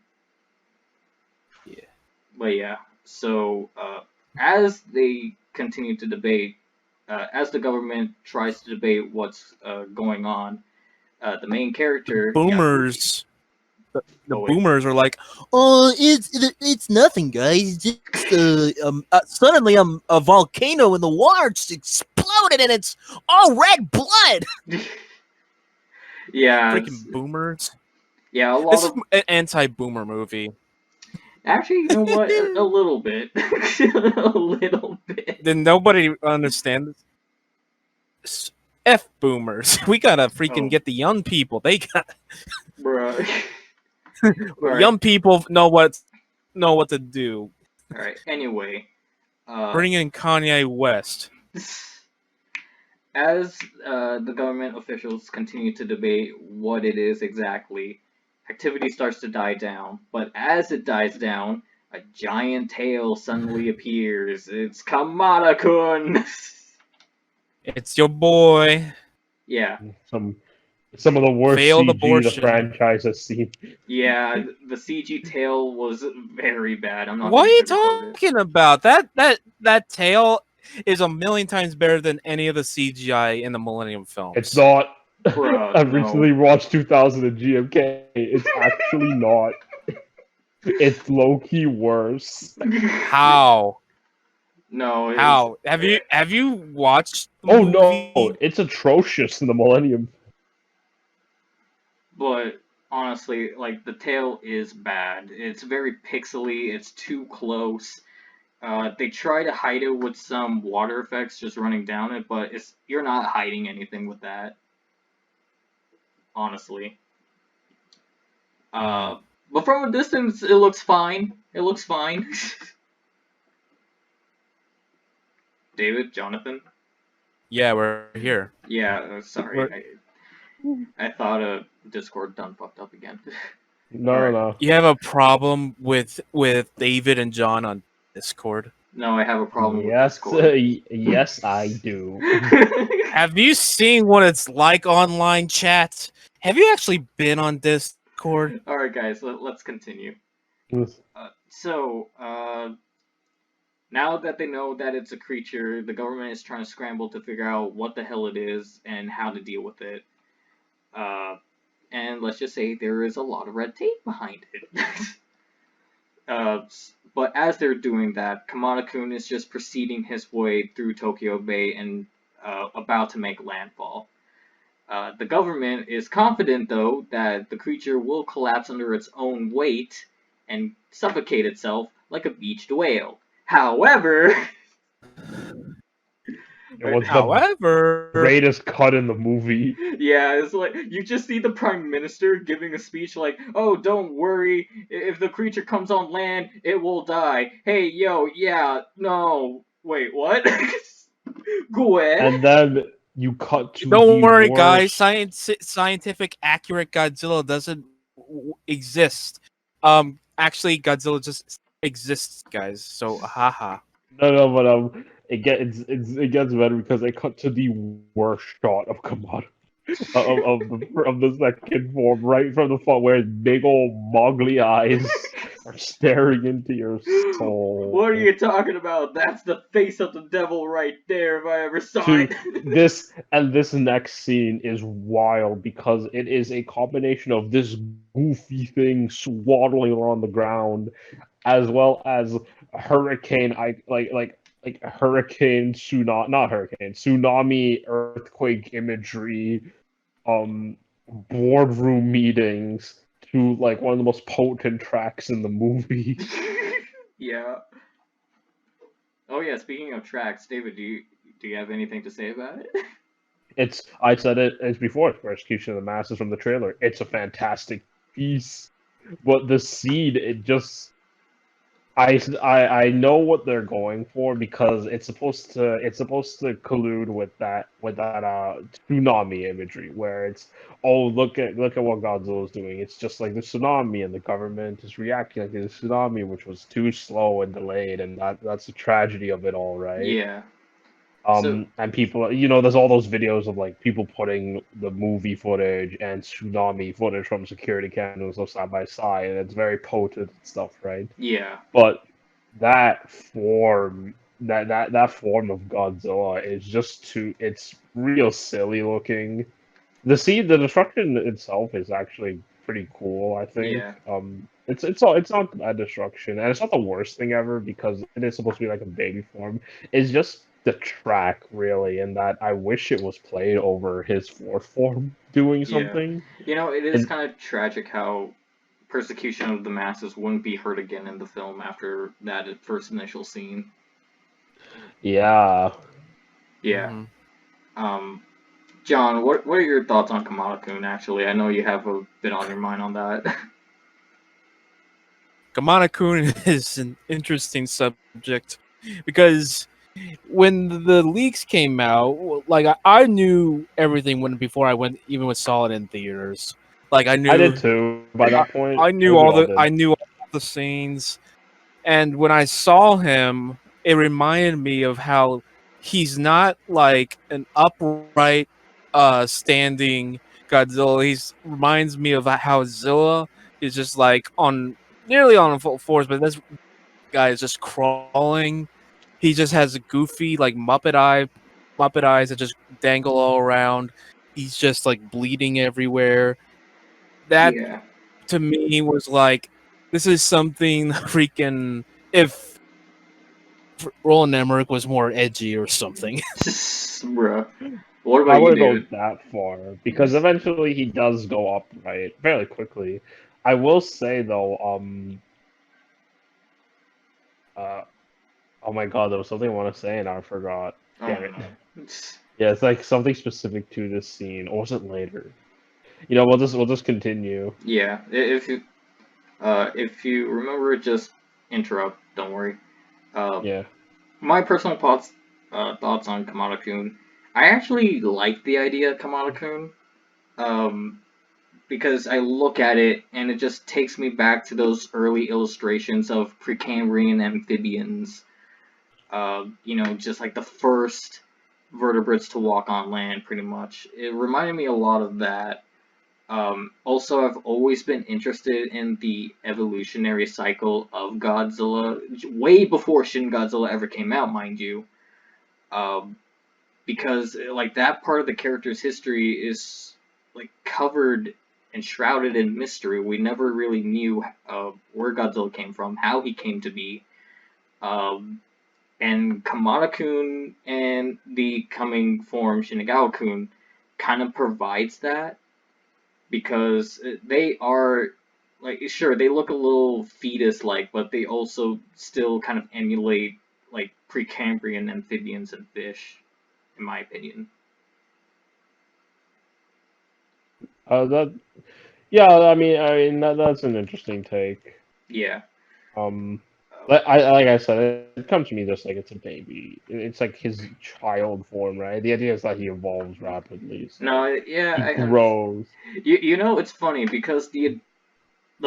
Yeah. But yeah, so as they continue to debate, as the government tries to debate what's going on, the main character, Boomers. The Oh, wait. boomers are like, It's nothing, guys. Just suddenly a volcano in the water just exploded and it's all red blood. yeah, freaking boomers. yeah, a This lot is of an anti-boomer movie. actually, you know what, a little bit, a little bit. Then nobody understands. F boomers. We gotta freaking Oh. get the young people. They got Bruh. Alright. young people know what to do. Alright, anyway. Bring in Kanye West. As the government officials continue to debate what it is exactly, activity starts to die down. But as it dies down, a giant tail suddenly appears. It's Kamada-kun! It's your boy. Yeah, Some of the worst Failed CG abortion. the franchise has seen. yeah, the CG tail was very bad. I'm not What are you gonna sugarcoat it. talking about? That tail is a million times better than any of the CGI in the Millennium films. It's not. Bruh, I no. recently watched 2000 and GMK. It's actually not. It's low-key worse. How? No, it's, How? Have you watched the Oh movie? no, it's atrocious in the Millennium. but honestly, like the tail is bad. It's very pixely. It's too close. They try to hide it with some water effects just running down it, but you're not hiding anything with that. Honestly. But from a distance, it looks fine. It looks fine. David, Jonathan. Yeah, we're here. Yeah, sorry. I thought Discord done fucked up again. No, Alright. no. You have a problem with David and John on Discord? No, I have a problem Yes, with Discord. yes, I do. Have you seen what it's like online chat? Have you actually been on Discord? Alright, guys, let's continue. Now that they know that it's a creature, the government is trying to scramble to figure out what the hell it is and how to deal with it. And let's just say there is a lot of red tape behind it. But as they're doing that, Kamada-kun is just proceeding his way through Tokyo Bay and about to make landfall. The government is confident, though, that the creature will collapse under its own weight and suffocate itself like a beached whale. However... It was However, the greatest cut in the movie. Yeah, it's like, you just see the Prime Minister giving a speech like, oh, don't worry, if the creature comes on land, it will die. Hey, yo, yeah, no, wait, what? Go ahead. And then you cut to don't the worry, worst... guys. Scientific accurate Godzilla doesn't exist. Actually, Godzilla just exists, guys. So, haha. No, but it gets better because they cut to the worst shot of Kamada of the second form, right from the front, where his big old moggly eyes are staring into your soul. What are you talking about? That's the face of the devil right there, if I ever saw Dude, it. this next scene is wild because it is a combination of this goofy thing swaddling on the ground, as well as hurricane, tsunami, earthquake imagery, boardroom meetings, to like one of the most potent tracks in the movie. Yeah. Oh yeah, speaking of tracks, David, do you have anything to say about it? I said it before, Persecution of the Masses from the trailer. It's a fantastic piece, but the seed, it just, I know what they're going for because it's supposed to collude with that tsunami imagery where it's, oh, look at what Godzilla's doing. It's just like the tsunami and the government is reacting like the tsunami, which was too slow and delayed, and that's the tragedy of it all, right? Yeah. So And people, there's all those videos of like people putting the movie footage and tsunami footage from security cameras side by side, and it's very potent and stuff, right? yeah, But that form of Godzilla is just it's real silly looking. The destruction itself is actually pretty cool, I think. yeah. It's not bad destruction, and it's not the worst thing ever because it is supposed to be like a baby form. It's just the track really, and that I wish it was played over his fourth form doing Yeah. something. It is And kind of tragic how persecution of the masses wouldn't be heard again in the film after that first initial scene. yeah, Yeah. Hmm. Um, John, what are your thoughts on Kamala-kun, actually? I know you have a bit on your mind on that. Kamana-kun is an interesting subject because when the leaks came out, like I knew everything when before I went even saw it in theaters. Like I did too. By I, that point, I I knew think we all all the did. I knew all the scenes, and when I saw him, it reminded me of how he's not like an upright, standing Godzilla. He's reminds me of how Zilla is just like on nearly on full force, but this guy is just crawling. He just has a goofy like Muppet eyes that just dangle all around. He's just like bleeding everywhere. That Yeah. to me was like, this is something freaking if Roland Emmerich was more edgy or something. Bruh. What about I you, wouldn't go David? that far because eventually he does go upright fairly quickly. I will say though, uh, oh my god, there was something I want to say and I forgot. Oh Damn it. no. Yeah, it's like something specific to this scene, or was it later? We'll just continue. Yeah. If you remember, just interrupt. Don't worry. Uh, Yeah. my personal thoughts on Kamala-kun. I actually like the idea of Kamala-kun. Um, because I look at it and it just takes me back to those early illustrations of Precambrian amphibians. Just like the first vertebrates to walk on land, pretty much. It reminded me a lot of that. Also, I've always been interested in the evolutionary cycle of Godzilla, way before Shin Godzilla ever came out, mind you. Um, because like that part of the character's history is like covered and shrouded in mystery. We never really knew where Godzilla came from, how he came to be. Um, and Kamada-kun and the coming form Shinagawa-kun kind of provides that because they are like sure they look a little fetus like, but they also still kind of emulate like Precambrian amphibians and fish, in my opinion. That Yeah, I mean that's an interesting take. Yeah. Um, Uh, like I said, it comes to me just like it's a baby. It's like his child form, right? The idea is that he evolves rapidly, so no, yeah, he I grows. it's funny because the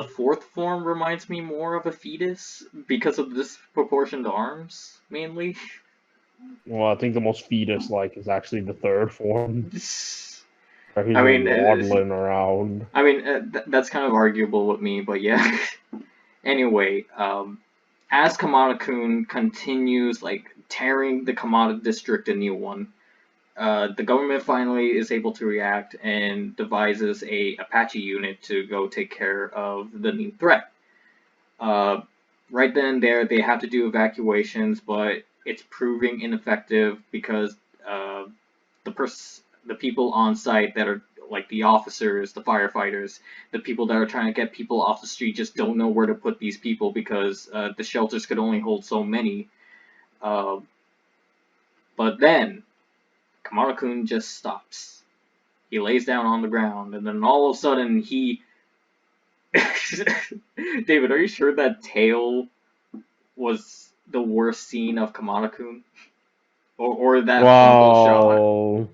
fourth form reminds me more of a fetus because of disproportioned arms, mainly. Well, I think the most fetus-like is actually the third form, where he's I just mean, waddling around. that's kind of arguable with me, but yeah. Anyway, as Kamada-kun continues like tearing the Kamada district a new one, the government finally is able to react and devises a Apache unit to go take care of the new threat. Uh, right then and there, they have to do evacuations, but it's proving ineffective because uh, the people on site that are like the officers, the firefighters, the people that are trying to get people off the street just don't know where to put these people because the shelters could only hold so many. Uh, but then Kamara-kun just stops. He lays down on the ground, and then all of a sudden he. David, are you sure that tail was the worst scene of Kamada-kun, or that frontal shot, Wow.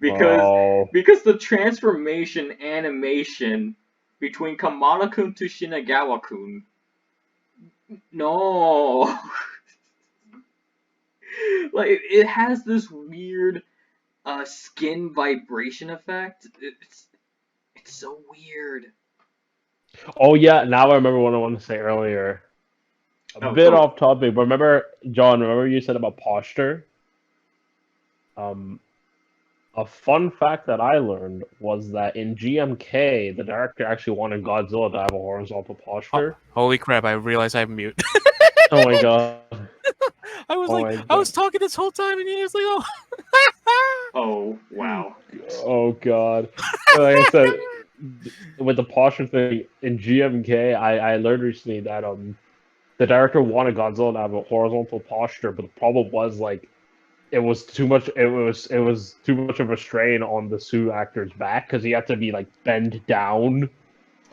because Wow. the transformation animation between Kamada-kun to Shinagawa-kun, no, like it has this weird skin vibration effect. It's so weird. Oh yeah, now I remember what I wanted to say earlier. A Oh, bit go. off topic, but remember, John, remember you said about posture? A fun fact that I learned was that in GMK, the director actually wanted Godzilla to have a horizontal posture. Holy crap! I realized I have mute. Oh my god. I was Oh like, my I was god. talking this whole time, and he was like, "Oh." Oh wow. Oh god. Like I said, with the posture thing in GMK, I learned recently that the director wanted Godzilla to have a horizontal posture, but the problem was like it was too much. It was too much of a strain on the suit actor's back because he had to be like bent down,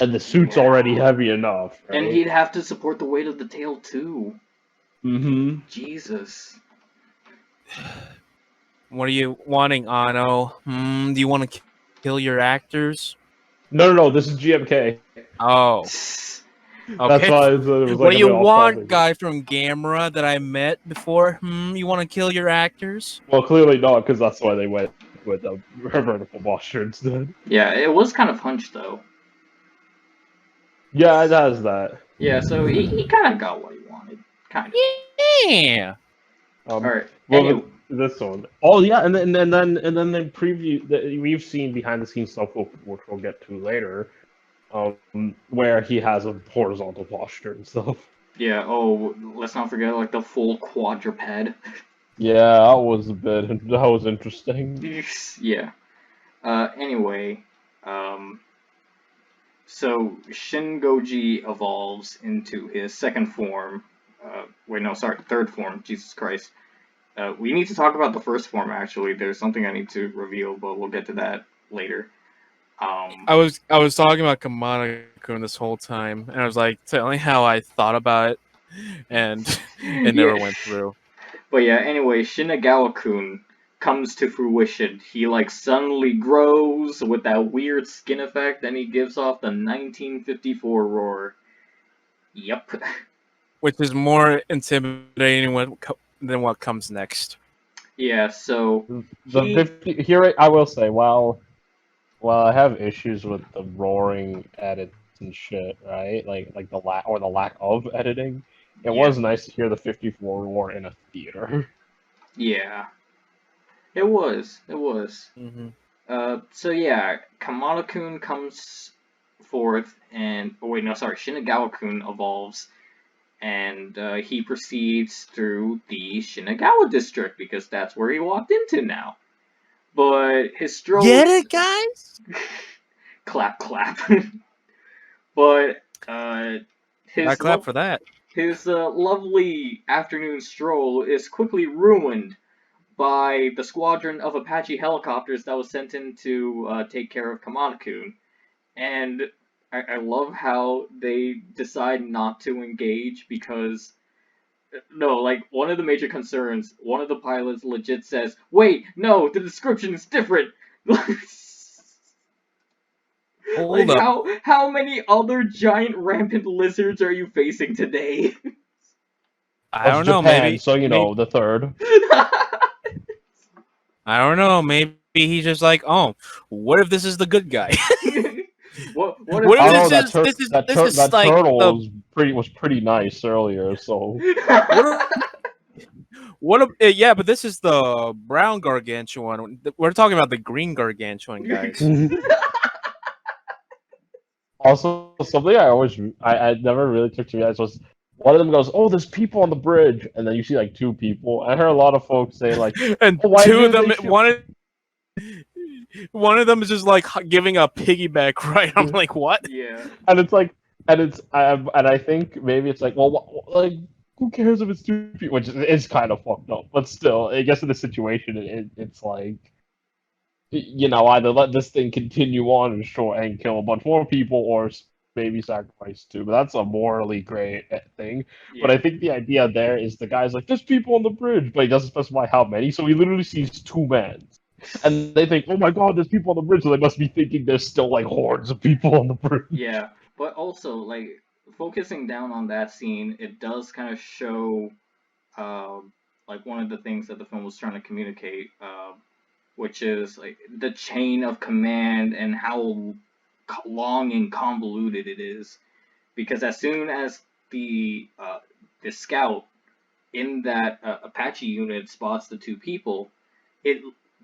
and the suit's Yeah. already heavy enough. Right? And he'd have to support the weight of the tail too. Mm-hmm. Jesus. What are you wanting, Ano? Do you want to kill your actors? No. This is GMK. Oh, That's okay. why it was What like do a you bit off want, topic. guy from Gamera that I met before? You want to kill your actors? Well, clearly not, because that's why they went with a vertical posture instead. Yeah, it was kind of hunched though. Yeah, it has that. Yeah, so he kind of got what he wanted. Kind of. Yeah. Alright. Well, Anyway. this one. Oh yeah, and then the preview that we've seen behind the scenes stuff, which we'll get to later, where he has a horizontal posture and stuff. Yeah, oh, let's not forget like the full quadruped. Yeah, that was interesting. Yeah. Anyway, so Shin Goji evolves into his second form. Third form. Jesus Christ. We need to talk about the first form. Actually, there's something I need to reveal, but we'll get to that later. I was talking about Kamada-kun this whole time, and I was like telling how I thought about it, and it never went through. But yeah, anyway, Shinagawa-kun comes to fruition. He like suddenly grows with that weird skin effect, and he gives off the 1954 roar. Yep. Which is more intimidating than what comes next. Yeah, so Here, I will say, while I have issues with the roaring edits and shit, right? Like the lack of editing, it was nice to hear the 54 roar in a theater. Yeah. It was. Mm-hmm. So yeah, Kamada-kun comes forth, and Shinagawa-kun evolves, and he proceeds through the Shinagawa district because that's where he walked into now. But his stroll. Get it, guys? Clap. But I clap for that. His lovely afternoon stroll is quickly ruined by the squadron of Apache helicopters that was sent in to take care of Kamada-kun. And I love how they decide not to engage because, no, like, one of the major concerns, one of the pilots legit says, "Wait, no, the description is different!" Hold like, up. how many other giant rampant lizards are you facing today? I don't know, Japan, maybe. so the third. I don't know. Maybe he's just like, oh, what if this is the good guy? what What if if That like turtle was pretty nice earlier. So what if, yeah, but this is the brown gargantuan. We're talking about the green gargantuan, guys. also something I never really took to realize was one of them goes, "Oh, there's people on the bridge," and then you see like two people. I heard a lot of folks say like, And "Oh, why two of didn't them, they shoot-" one of them is just like giving a piggyback ride. I'm like, what? Yeah. And it's like, and I think maybe it's like, well, like, who cares if it's two people? Which is kind of fucked up, but still, I guess in this situation, it's like, either let this thing continue on and kill a bunch more people, or baby sacrifice too, but that's a morally gray thing. Yeah. But I think the idea there is the guy's like, there's people on the bridge, but he doesn't specify how many, so he literally sees 2 men. And they think, oh my god, there's people on the bridge, so they must be thinking there's still like hordes of people on the bridge. Yeah, but also like focusing down on that scene, it does kind of show like one of the things that the film was trying to communicate, which is like the chain of command and how long and convoluted it is. Because as soon as the scout in that Apache unit spots the 2 people,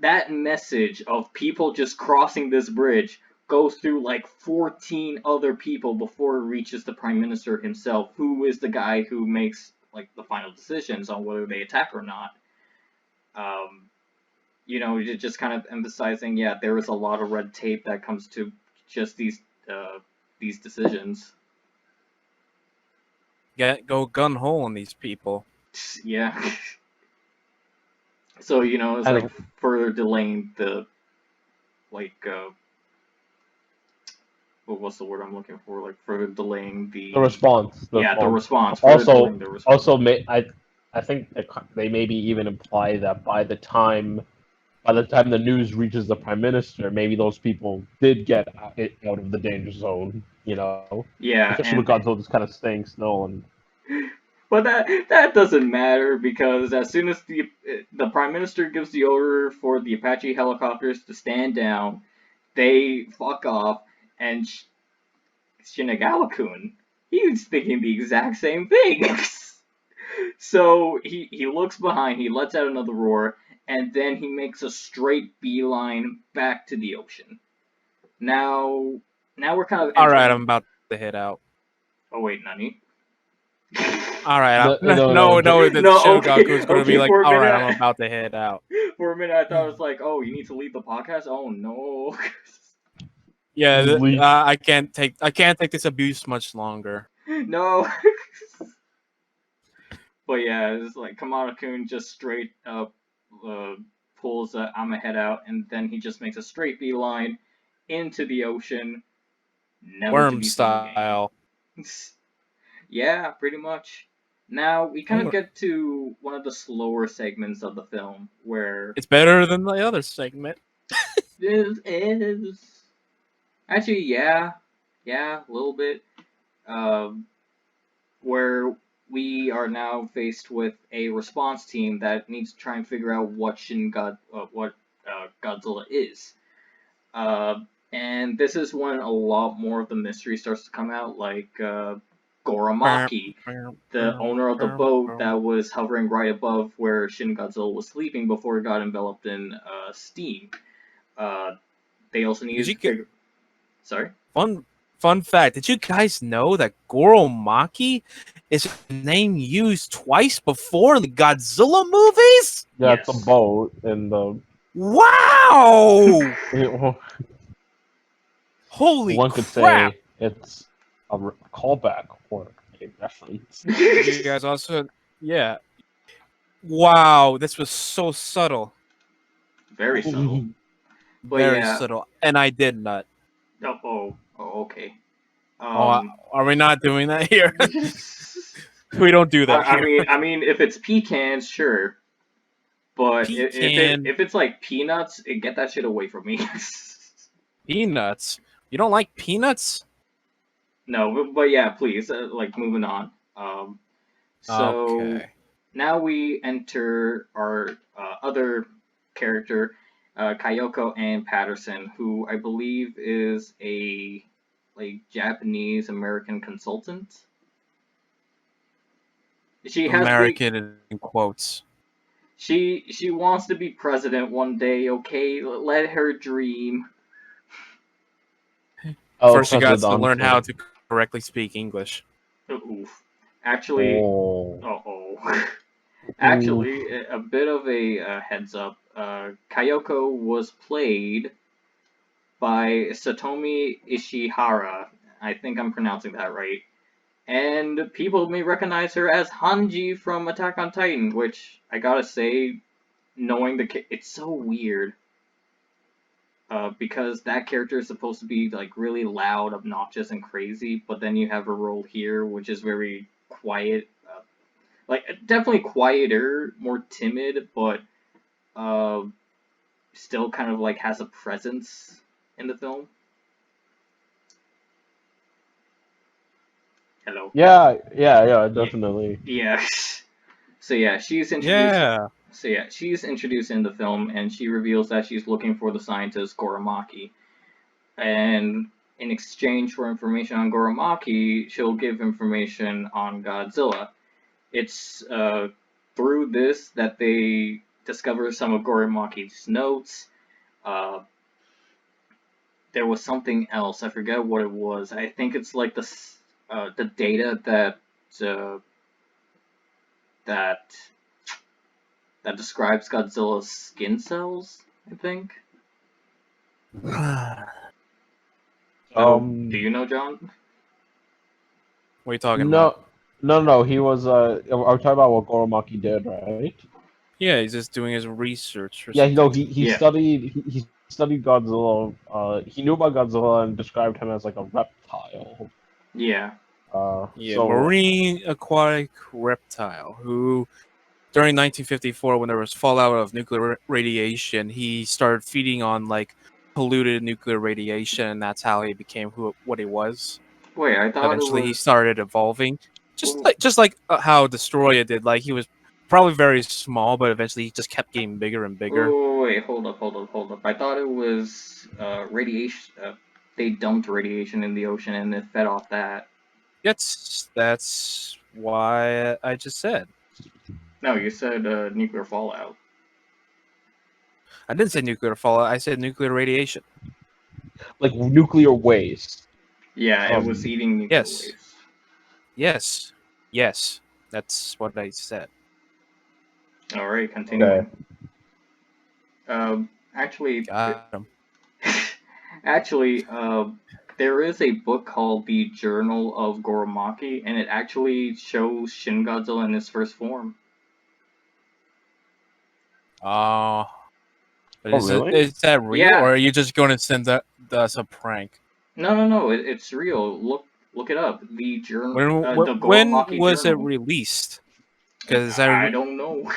that message of people just crossing this bridge goes through like 14 other people before it reaches the Prime Minister himself, who is the guy who makes like the final decisions on whether they attack or not. Just kind of emphasizing, yeah, there is a lot of red tape that comes to just these decisions. Go gun hole on these people. Yeah. So, it's like further delaying the, like, what's the word I'm looking for? Like, further delaying the response. The response. Also, The response. I think they maybe even imply that by the time the news reaches the Prime Minister, maybe those people did get out of the danger zone, Yeah, especially with Godzilla just kind of staying still and. But that doesn't matter, because as soon as the Prime Minister gives the order for the Apache helicopters to stand down, they fuck off, and Shinagawa-kun, he's thinking the exact same thing. So he looks behind, he lets out another roar, and then he makes a straight beeline back to the ocean. Now we're kind of Alright, I'm about to head out. Oh wait, Nani? Alright, No, Shogaku is going to be like, alright, I'm about to head out. For a minute, I thought it was like, oh, you need to leave the podcast? Oh, no. Yeah, I can't take this abuse much longer. No. But yeah, it's like Kamada-kun just straight up pulls I'ma head out, and then he just makes a straight beeline into the ocean. Never Worm to be style. Yeah, pretty much. Now we kind of get to one of the slower segments of the film, where it's better than the other segment. This is actually, yeah, a little bit. Where we are now faced with a response team that needs to try and figure out what Godzilla is. And this is when a lot more of the mystery starts to come out, like Goramaki, the owner of the boat that was hovering right above where Shin Godzilla was sleeping before it got enveloped in steam. They also needed to figure... Sorry? Fun fact, did you guys know that Goromaki is a name used twice before in the Godzilla movies? Yeah, yes. It's a boat in the... Wow! Holy One crap! could say it's a callback or a reference. You guys also... Yeah. Wow, this was so subtle. Very subtle. But very yeah. subtle. And I did not. Oh, okay. Are we not doing that here? We don't do that here. I mean, if it's pecans, sure. But if it's like peanuts, get that shit away from me. Peanuts? You don't like peanuts? No, but yeah, please, moving on. So okay. Now we enter our other character, Kyoko and Patterson, who I believe is a Japanese American consultant. She has American in quotes. She wants to be president one day. Okay, let her dream. First, you got to learn how to correctly speak English. Oof. Actually, Actually, a bit of a heads up. Kyoko was played by Satomi Ishihara. I think I'm pronouncing that right. And people may recognize her as Hanji from Attack on Titan, which I gotta say, knowing it's so weird. because that character is supposed to be like really loud, obnoxious, and crazy, but then you have a role here which is very quiet, like definitely quieter, more timid, but uh, still kind of like has a presence in the film. Hello. Yeah, definitely. Yeah. So yeah, she's introduced. Yeah. So yeah, she's introduced in the film, and she reveals that she's looking for the scientist Goramaki, and in exchange for information on Goramaki, she'll give information on Godzilla. It's through this that they discover some of Goramaki's notes. Uh, there was something else. I forget what it was. I think it's like the data uh, that that describes Godzilla's skin cells. I think. So, do you know, John? What are you talking about? No. He was. Are we talking about what Goromaki did, right? Yeah, he's just doing his research or Yeah, something. he Yeah. he studied Godzilla. He knew about Godzilla and described him as like a reptile. Yeah. Yeah, So marine aquatic reptile who, during 1954, when there was fallout of nuclear radiation, he started feeding on like polluted nuclear radiation, and that's how he became what he was. Wait, I thought it Eventually, he was. started evolving, Oh, just like how Destroyer did. Like he was probably very small, but eventually he just kept getting bigger and bigger. wait, hold up. I thought it was radiation. They dumped radiation in the ocean and it fed off that. That's why I just said. No, you said nuclear fallout. I didn't say nuclear fallout. I said nuclear radiation. like nuclear waste. Yeah, it was eating nuclear Yes. waste. Yes. That's what I said. All right, continuing. Actually, Got him. actually, there is a book called The Journal of Goramaki, and it actually shows Shin Godzilla in his first form. But Oh, really? is that real, Yeah. or are you just going to send us a prank? No, it's real. Look it up. The journal, the When Goramaki was it Journal. released? Because I don't know.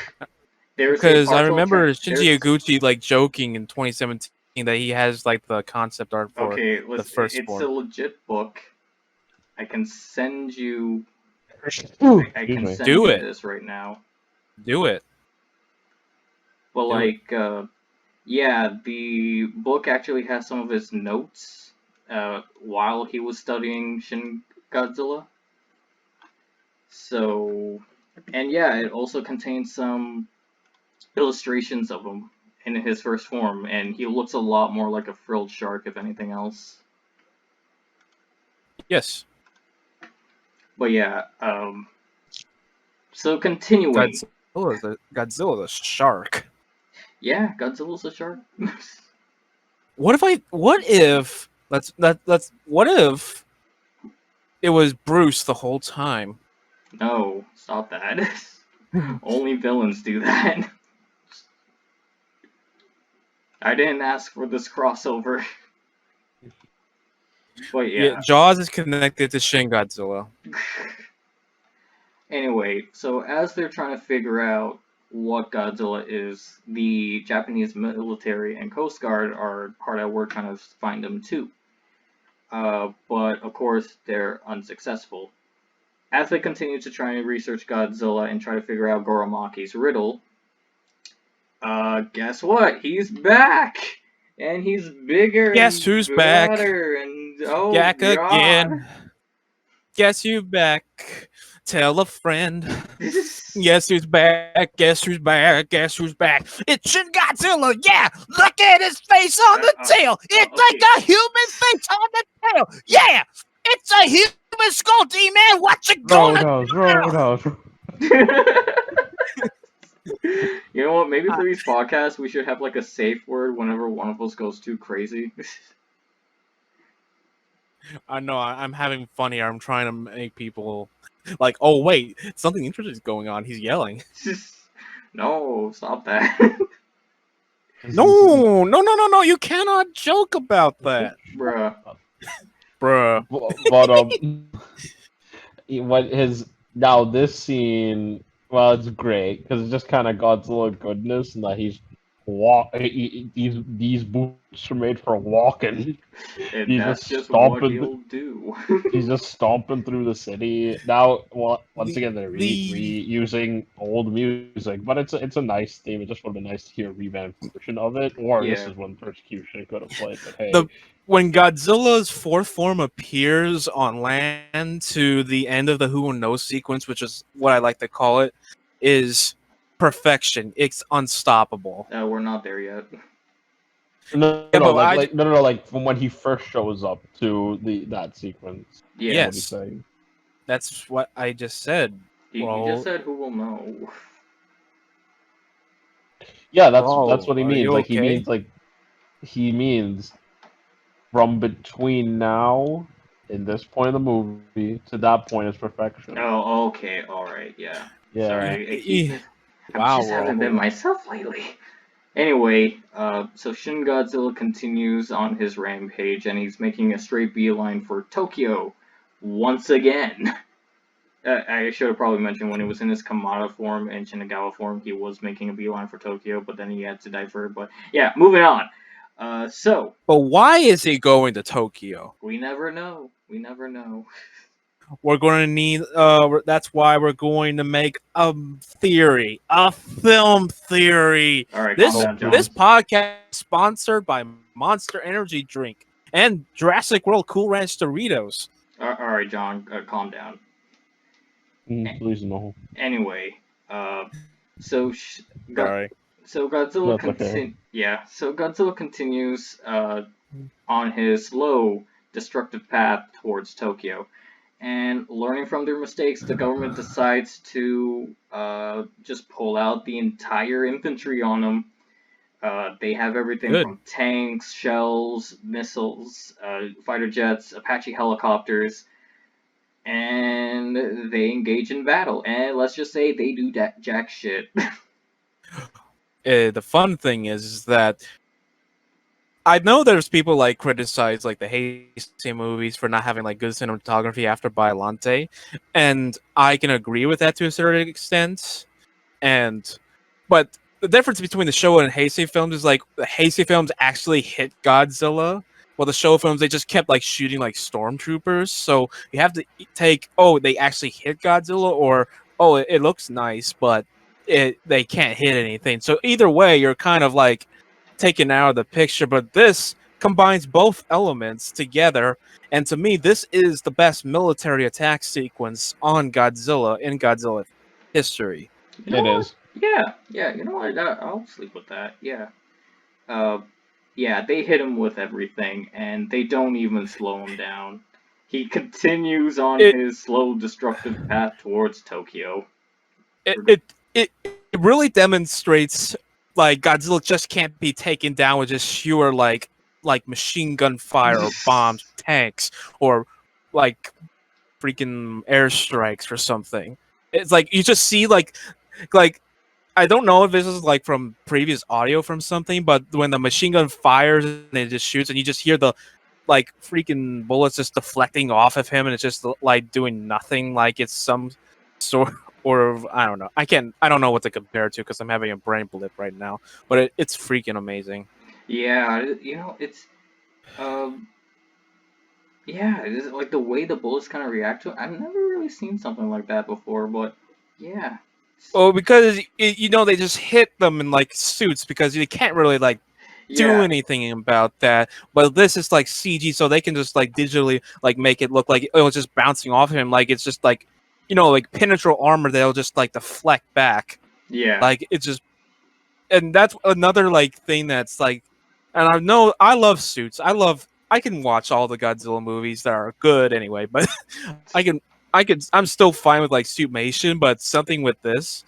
There's a because I partial remember tra- Shinji there's Iguchi like joking in 2017 that he has like the concept art for okay. the Listen, first it's a form. legit book. I can send you. Ooh, I excuse can me. send Do you it. this right now. Do it. But Do it. like, yeah, the book actually has some of his notes while he was studying Shin Godzilla. So, and yeah, it also contains some illustrations of him in his first form, and he looks a lot more like a frilled shark, if anything else. Yes. But yeah, so continuing. Godzilla's a shark. Yeah, Godzilla's a shark. What if what if it was Bruce the whole time? No, stop that. Only villains do that. I didn't ask for this crossover. But Yeah, yeah. Jaws is connected to Shin Godzilla. Anyway, so as they're trying to figure out what Godzilla is, the Japanese military and Coast Guard are hard at work trying to find him too. But of course, they're unsuccessful. As they continue to try and research Godzilla and try to figure out Goromaki's riddle, guess what? He's back! And he's bigger Guess and who's back? better, and oh Back god! again. Guess who's back? Tell a friend. Guess who's back? Guess who's back? Guess who's back? It's Shin Godzilla. Yeah, look at his face on the tail. It's like a human face on the tail. Yeah, it's a human skull, D-Man. What you gonna Roadhouse. You know what? Maybe for these podcasts, we should have like a safe word whenever one of us goes too crazy. I know I'm having fun here. I'm trying to make people like, oh wait, something interesting is going on. He's yelling. No, stop that. No, you cannot joke about that, Bruh. bruh. What his now this scene? Well, it's great because it's just kind of Godzilla goodness, and that these boots are made for walking. And He's that's just just what stomping. he'll do. He's just stomping through the city. Now, well, once The- again, they're the- reusing old music, but it's a nice theme. It just would have been nice to hear a revamped version of it, or this Yeah. is when Persecution could have played. But hey, the when Godzilla's fourth form appears on land to the end of the Who Will Know sequence, which is what I like to call it, is perfection. It's unstoppable. We're not there yet. no, Yeah, no, but I no, like from when he first shows up to that sequence. Yeah. What he's yes, saying. that's what I just said. He Well, just said who will know. Yeah, that's bro, what he are means. you okay? He means from between now in this point of the movie to that point is perfection. Oh, okay, alright, yeah. Yeah. Sorry, I Wow, just haven't been Rahul. myself lately. Anyway, so Shin Godzilla continues on his rampage, and he's making a straight beeline for Tokyo once again. I should have probably mentioned when he was in his Kamada form and Shinagawa form, he was making a beeline for Tokyo, but then he had to divert. But yeah, moving on. So But why is he going to Tokyo? we never know. We never know. We're going to need. That's why we're going to make a theory, a film theory. All right, This calm down, John. this podcast is sponsored by Monster Energy Drink and Jurassic World Cool Ranch Doritos. All right, John, calm down. Please no. Anyway, so Sorry. so Godzilla That's okay. So Godzilla continues on his slow destructive path towards Tokyo, and learning from their mistakes, the government decides to just pull out the entire infantry on them. They have everything Good. from tanks, shells, missiles, fighter jets, Apache helicopters, and they engage in battle. And let's just say they do jack shit. The fun thing is that I know there's people like criticize like the Heisei movies for not having like good cinematography after Biollante, and I can agree with that to a certain extent. But the difference between the Showa and Heisei films is like the Heisei films actually hit Godzilla, while the Showa films they just kept like shooting like stormtroopers. So you have to take they actually hit Godzilla, or it looks nice, but they can't hit anything. So either way, you're kind of like taken out of the picture. But this combines both elements together, and to me, this is the best military attack sequence on Godzilla in Godzilla history. You know It what? is. Yeah. You know what? I'll sleep with that. Yeah. Yeah. They hit him with everything, and they don't even slow him down. He continues on his slow, destructive path towards Tokyo. It really demonstrates like Godzilla just can't be taken down with just sheer like machine gun fire or bombs, tanks, or like freaking airstrikes or something. It's like you just see like I don't know if this is like from previous audio from something, but when the machine gun fires and it just shoots, and you just hear the like freaking bullets just deflecting off of him, and it's just like doing nothing, like it's some sort of I don't know. I don't know what to compare it to because I'm having a brain blip right now, but it's freaking amazing. Yeah, it's yeah, it's like the way the bullets kind of react to it. I've never really seen something like that before, but yeah. Oh, because they just hit them in like suits because they can't really like do Yeah, anything about that. But this is like CG, so they can just like digitally like make it look like it was just bouncing off him, like it's just like like penetral armor that'll just like deflect back. yeah, Like it's just, and that's another like thing that's like, and I know I love suits. I can watch all the Godzilla movies that are good anyway, but I'm still fine with like Suitmation, but something with this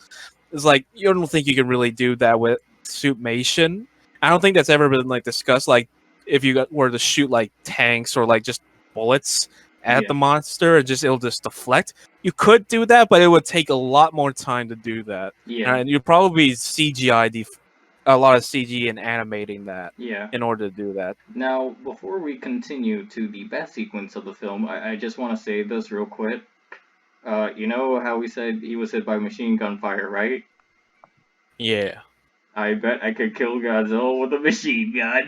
is like you don't think you can really do that with Suitmation. I don't think that's ever been like discussed. Like if you were to shoot like tanks or like just bullets at Yeah. the monster and it'll just deflect. You could do that, but it would take a lot more time to do that. yeah. And you'd probably CGI a lot of CG and animating that Yeah. in order to do that. Now, before we continue to the best sequence of the film, I just want to say this real quick. You know how we said he was hit by machine gun fire, right? Yeah. I bet I could kill Godzilla with a machine gun.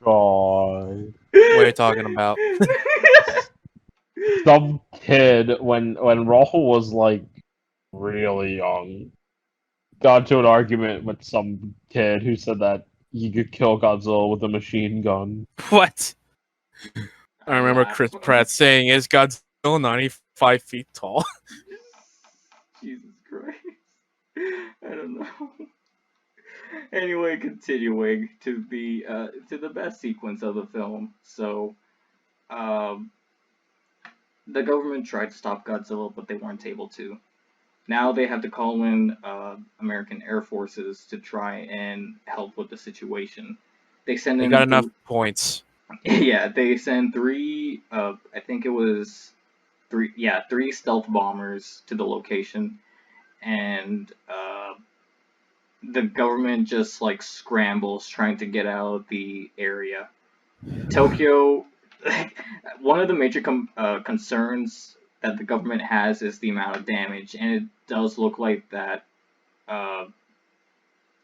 God. What are you talking about? Some kid when Rahul was like really young got into an argument with some kid who said that he could kill Godzilla with a machine gun. What? I I'm remember Chris laughing. Pratt saying, "Is Godzilla 95 feet tall?" Jesus Christ. I don't know. Anyway, continuing to the best sequence of the film. So, um, the government tried to stop Godzilla, but they weren't able to. Now they have to call in American Air Forces to try and help with the situation. They send He in got enough points. yeah, they send three. I think it was three. Yeah, three stealth bombers to the location, and the government just like scrambles trying to get out of the area. Tokyo, one of the major concerns that the government has is the amount of damage, and it does look like that. Uh,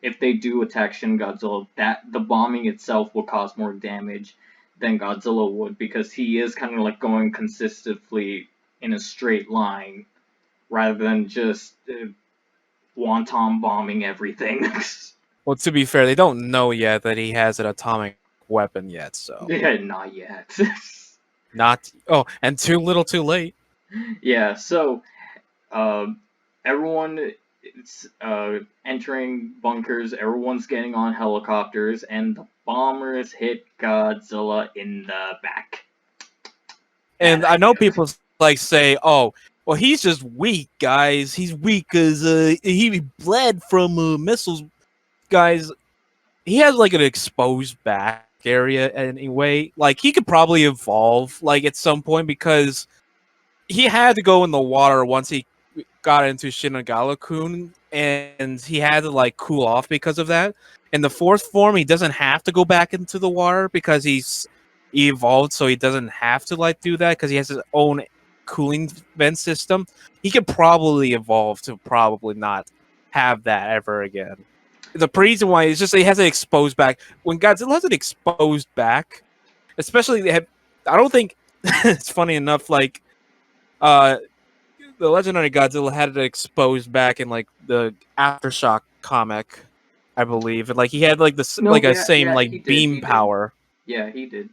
if they do attack Shin Godzilla, that the bombing itself will cause more damage than Godzilla would, because he is kind of like going consistently in a straight line rather than just wonton bombing everything. Well, to be fair, they don't know yet that he has an atomic weapon yet, so Yeah, not yet. not. Oh, and too little, too late. Yeah, so everyone is entering bunkers, everyone's getting on helicopters, and the bombers hit Godzilla in the back. Bad And I know idea. people like say, "Oh, well, he's just weak, guys. He's weak because he bled from missiles, guys." He has like an exposed back area anyway. Like he could probably evolve like at some point because he had to go in the water once he got into Shinigami-kun, and he had to like cool off because of that. In the fourth form, he doesn't have to go back into the water because he evolved, so he doesn't have to like do that because he has his own cooling vent system. He could probably evolve to probably not have that ever again. The reason why is just he has an exposed back. When Godzilla has an exposed back, especially I don't think it's funny enough. Like, the Legendary Godzilla had it exposed back in like the Aftershock comic, I believe, and like he had like this No, like a yeah, same yeah, like he did, beam he did. power. Yeah, he did.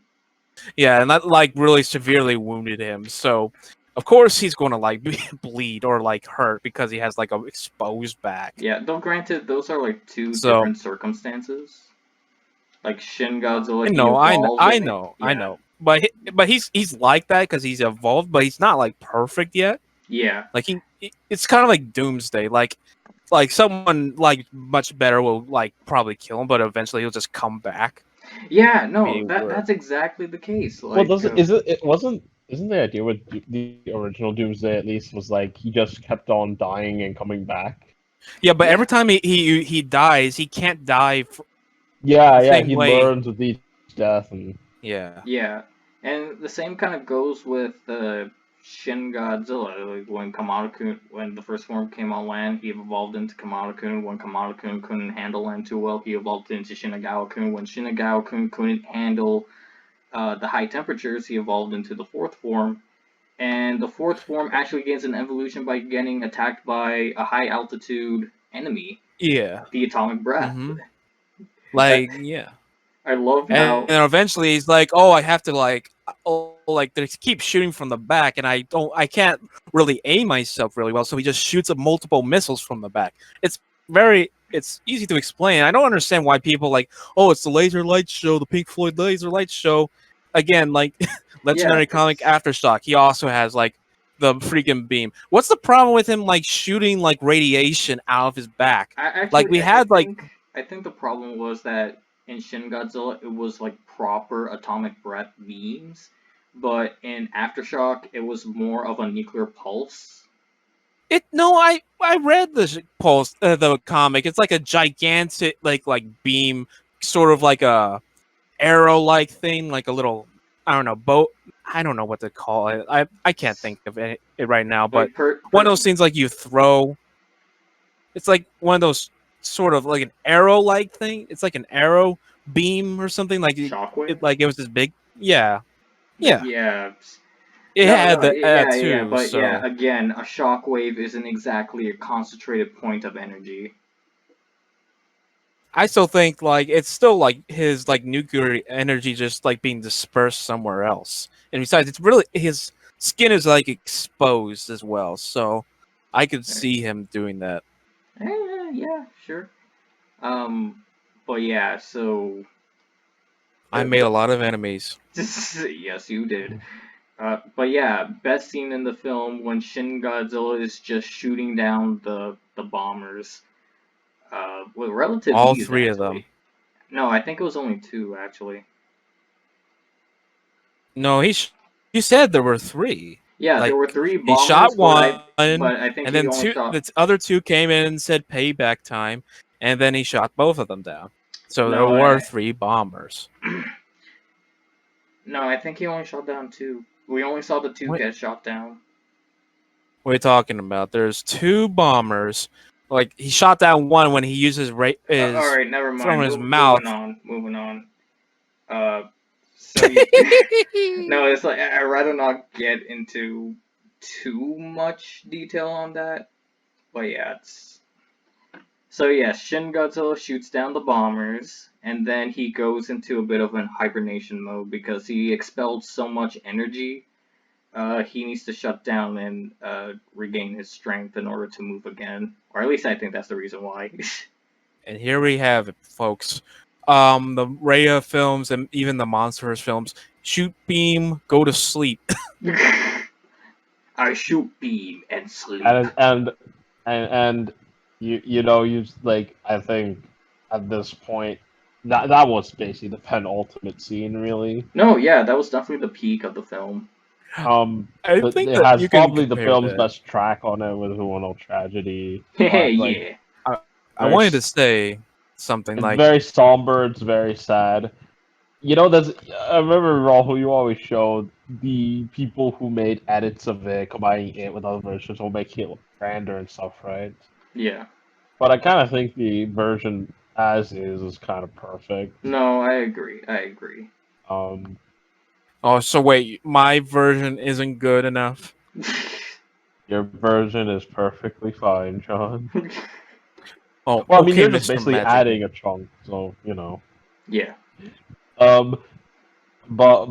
Yeah, and that like really severely wounded him. So of course he's going to like bleed or like hurt because he has like a exposed back. Yeah, though granted, those are like two So different circumstances. Like Shin Godzilla, I he know, evolved I and it, know, I yeah, know. But he's like that because he's evolved, but he's not like perfect yet. yeah. Like it's kind of like Doomsday. Like someone like much better will like probably kill him, but eventually he'll just come back. Yeah, no, Be that's exactly the case. Well, Like, isn't the idea with the original Doomsday at least was like he just kept on dying and coming back? Yeah, but Yeah. every time he dies, he can't die Yeah, the yeah, same he way. learns with each death, and Yeah. Yeah, and the same kind of goes with Shin Godzilla. Like when Kamado-kun, when the first form came on land, he evolved into Kamado-kun. When Kamado-kun couldn't handle land too well, he evolved into Shinigami-kun. When Shinigami-kun couldn't handle the high temperatures, he evolved into the fourth form. And the fourth form actually gains an evolution by getting attacked by a high altitude enemy, Yeah. the atomic breath. Mm-hmm. I, Like yeah. I love And how then eventually he's like, "Oh, I have to like, oh, like they keep shooting from the back, and I can't really aim myself really well." So he just shoots up multiple missiles from the back. It's easy to explain. I don't understand why people like, "Oh, it's the laser light show, the Pink Floyd laser light show." Again, like yeah, Legendary comic it's Aftershock, he also has like the freaking beam. What's the problem with him like shooting like radiation out of his back? Like we had like I think the problem was that in Shin Godzilla it was like proper atomic breath beams, but in Aftershock it was more of a nuclear pulse. I read the the comic. It's like a gigantic like beam, sort of like a arrow like thing, like a little, I don't know, boat. I don't know what to call it. I can't think of it right now, but Like one of those things like you throw. It's like one of those sort of like an arrow like thing. It's like an arrow beam or something like Shockwave. it was this big. Yeah, yeah. Yeah. It had No, that yeah, too. but yeah, So again, a shockwave isn't exactly a concentrated point of energy. I still think like it's still like his like nuclear energy just like being dispersed somewhere else. And besides, it's really his skin is like exposed as well. So I could see him doing that. Yeah, sure. But yeah, so I made a lot of enemies. yes, you did. But yeah, best scene in the film when Shin Godzilla is just shooting down the bombers. With relative All ease, three of them. actually. No, I think it was only two, actually. No, he said there were three. Yeah, there were Like three he bombers, shot one, but I think and he then only shot. the other two came in and said payback time, and then he shot both of them down. So there No, were three bombers. no, I think he only shot down two. We only saw the two What? get shot down. What are you talking about? There's two bombers. Like he shot down one when he used his All right, never mind. from his mouth. Moving on. So no, it's like I'd rather not get into too much detail on that. But yeah, it's so yeah. Shin Godzilla shoots down the bombers, and then he goes into a bit of an hibernation mode because he expelled so much energy. He needs to shut down and regain his strength in order to move again, or at least I think that's the reason why. And here we have it, folks. The Rhea films and even the Monsters films shoot beam, go to sleep. I shoot beam and sleep. And you know you like I think at this point that was basically the penultimate scene really. No, yeah, that was definitely the peak of the film. I But think it that has you can probably the compare film's that. best track on it with Who Will Know Tragedy. Yeah. I wanted to say something It's like very somber. It's very sad. You know, I remember Rahul, you always showed the people who made edits of it, combining it with other versions, or making it look grander and stuff, right? Yeah. But I kind of think the version as is kind of perfect. No, I agree. I agree. Um, oh, so wait, my version isn't good enough. your version is perfectly fine, John. Oh, Well, I mean, okay, you're just Mr. basically Magic. adding a chunk, so you know. Yeah. Um, but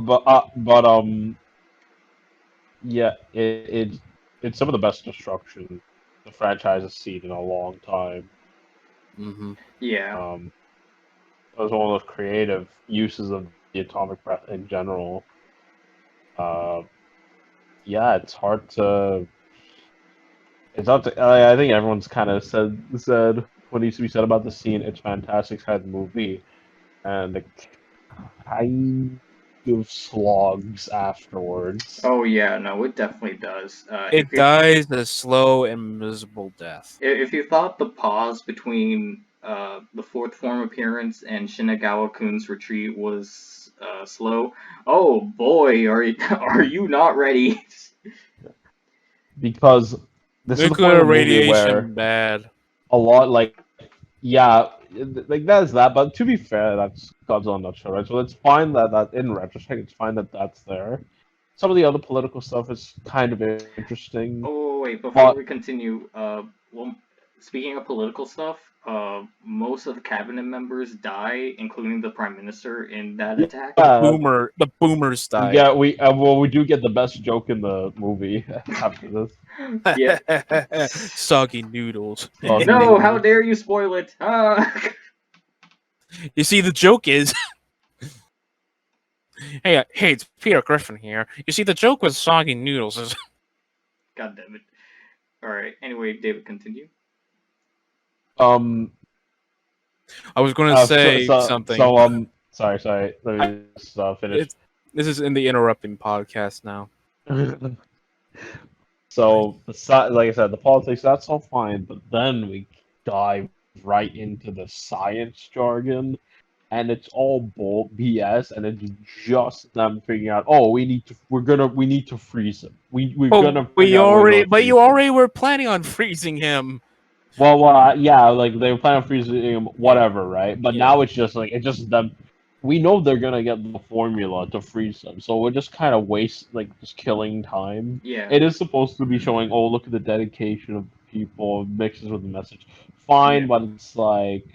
yeah, it's some of the best destruction the franchise has seen in a long time. Mm-hmm. Yeah. It was one of those creative uses of the atomic breath in general. Uh, yeah, it's hard to. It's not. I think everyone's kind of said what needs to be said about the scene. It's fantastic side of the movie, and the kind of slogs afterwards. Oh yeah. No, it definitely does. It dies a slow and miserable death. If you thought the pause between the fourth form appearance and Shinagawa-kun's retreat was slow, oh boy, are you not ready? Because this is the point Nuclear of the movie where radiation bad. a lot yeah, like that is that. But to be fair, that's Godzilla in a nutshell, right? So it's fine that in retrospect, it's fine that that's there. Some of the other political stuff is kind of interesting. Oh wait, before But we continue, well, speaking of political stuff, most of the cabinet members die, including the prime minister, in that attack. The boomers died. yeah, we do get the best joke in the movie after this. Yeah. Soggy noodles. Soggy No, noodles. how dare you spoil it? You see, the joke is, hey, it's Peter Griffin here. You see, the joke with soggy noodles is, God damn it. All right. Anyway, David, continue. I was going to say something. Sorry. Let me just finish. This is in the interrupting podcast now. So like I said, the politics, that's all fine, but then we dive right into the science jargon, and it's all BS, and it's just them figuring out, oh, we need to freeze him. We're gonna figure out a way to But freeze you him. already were planning on freezing him. Well, yeah, like they were planning on freezing him, whatever, right? But Yeah. now it's just them. We know they're gonna get the formula to freeze them, so we're just kind of just killing time. Yeah. It is supposed to be showing, oh, look at the dedication of people, mixes with the message. Fine, Yeah. but it's like,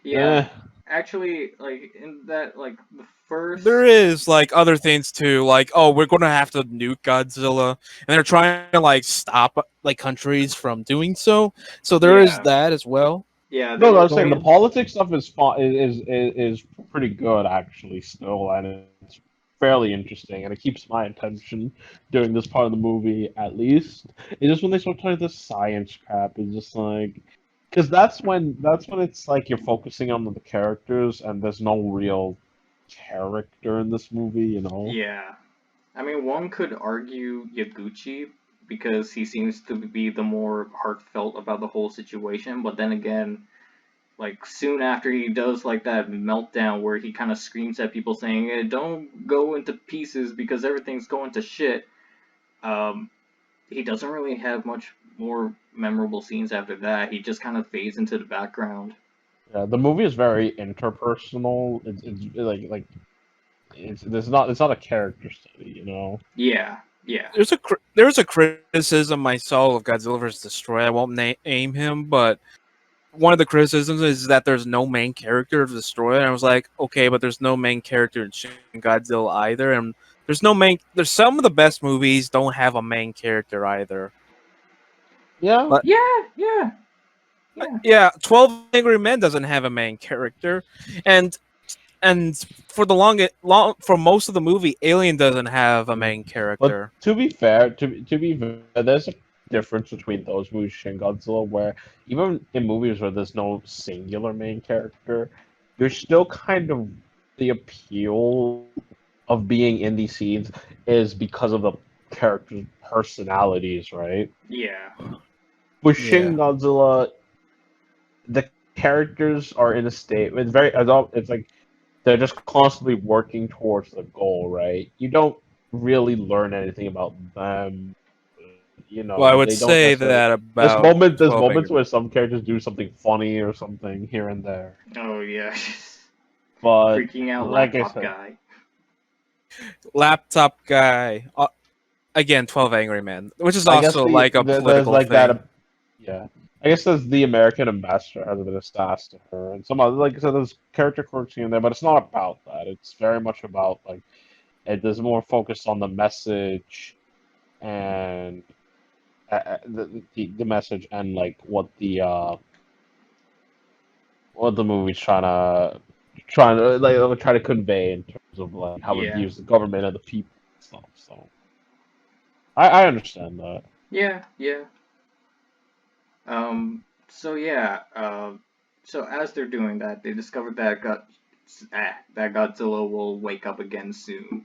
Yeah. Actually, like in that, like the first. There is like other things too, like oh, we're gonna have to nuke Godzilla, and they're trying to like stop like countries from doing so. So there is Yeah. that as well. Yeah. no, There I were was saying the things. politics stuff is fun, is pretty good actually still, and it's fairly interesting, and it keeps my attention during this part of the movie at least. It's just when they start talking this science crap, it's just like, because that's when it's like you're focusing on the characters and there's no real character in this movie, you know? Yeah. I mean, one could argue Yaguchi because he seems to be the more heartfelt about the whole situation, but then again, like soon after he does like that meltdown where he kind of screams at people saying, "Don't go into pieces because everything's going to shit." He doesn't really have much more memorable scenes after that. He just kind of fades into the background. Yeah, the movie is very interpersonal. It's like it's not a character study, you know? Yeah, yeah, There's a criticism I saw of Godzilla vs. Destroy. I won't name him, but one of the criticisms is that there's no main character of Destroy. And I was like, okay, but there's no main character in Shin Godzilla either, and there's no main. There's some of the best movies don't have a main character either. Yeah. But yeah, yeah, yeah. yeah, 12 Angry Men doesn't have a main character, and for the for most of the movie, Alien doesn't have a main character. But to be fair, there's a difference between those movies, Shin Godzilla, where even in movies where there's no singular main character, there's still kind of the appeal of being in these scenes is because of the characters' personalities, right? Yeah, With Shin Godzilla, the characters are in a state. It's very adult. It's like they're just constantly working towards the goal, right? You don't really learn anything about them. You Well, I know, would they don't say necessarily. that There's about there's 12 moments Angry where some characters do something funny or something here and there, oh yeah. but Freaking out like I laptop said, guy. Laptop Guy. Again, 12 Angry Men, which is I guess also like a there's political like thing. that. Yeah, I guess there's the American ambassador has a bit of sass to her, and some other, like I said, there's character quirks here and there, but it's not about that. It's very much about like there's more focus on the message and the message and like what the movie's try to convey in terms of like how it Yeah, views the government and the people and stuff. So I understand that. yeah, yeah. So yeah. So as they're doing that, they discovered that that Godzilla will wake up again soon.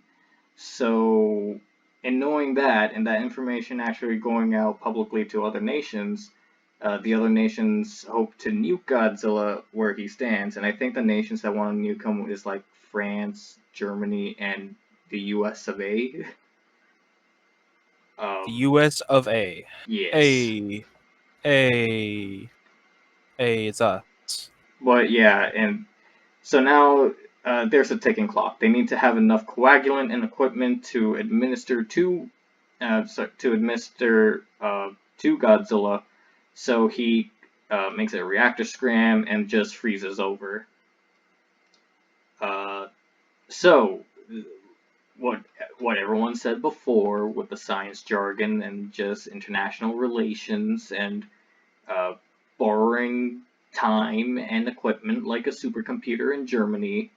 So, in knowing that, and that information actually going out publicly to other nations, the other nations hope to nuke Godzilla where he stands. And I think the nations that want to nuke him is like France, Germany, and the U.S. of A. The U.S. of A. Yes. It's us. But yeah, and so now there's a ticking clock. They need to have enough coagulant and equipment to administer to Godzilla, so he makes a reactor scram and just freezes over. So what everyone said before with the science jargon and just international relations and uh, borrowing time and equipment like a supercomputer in Germany,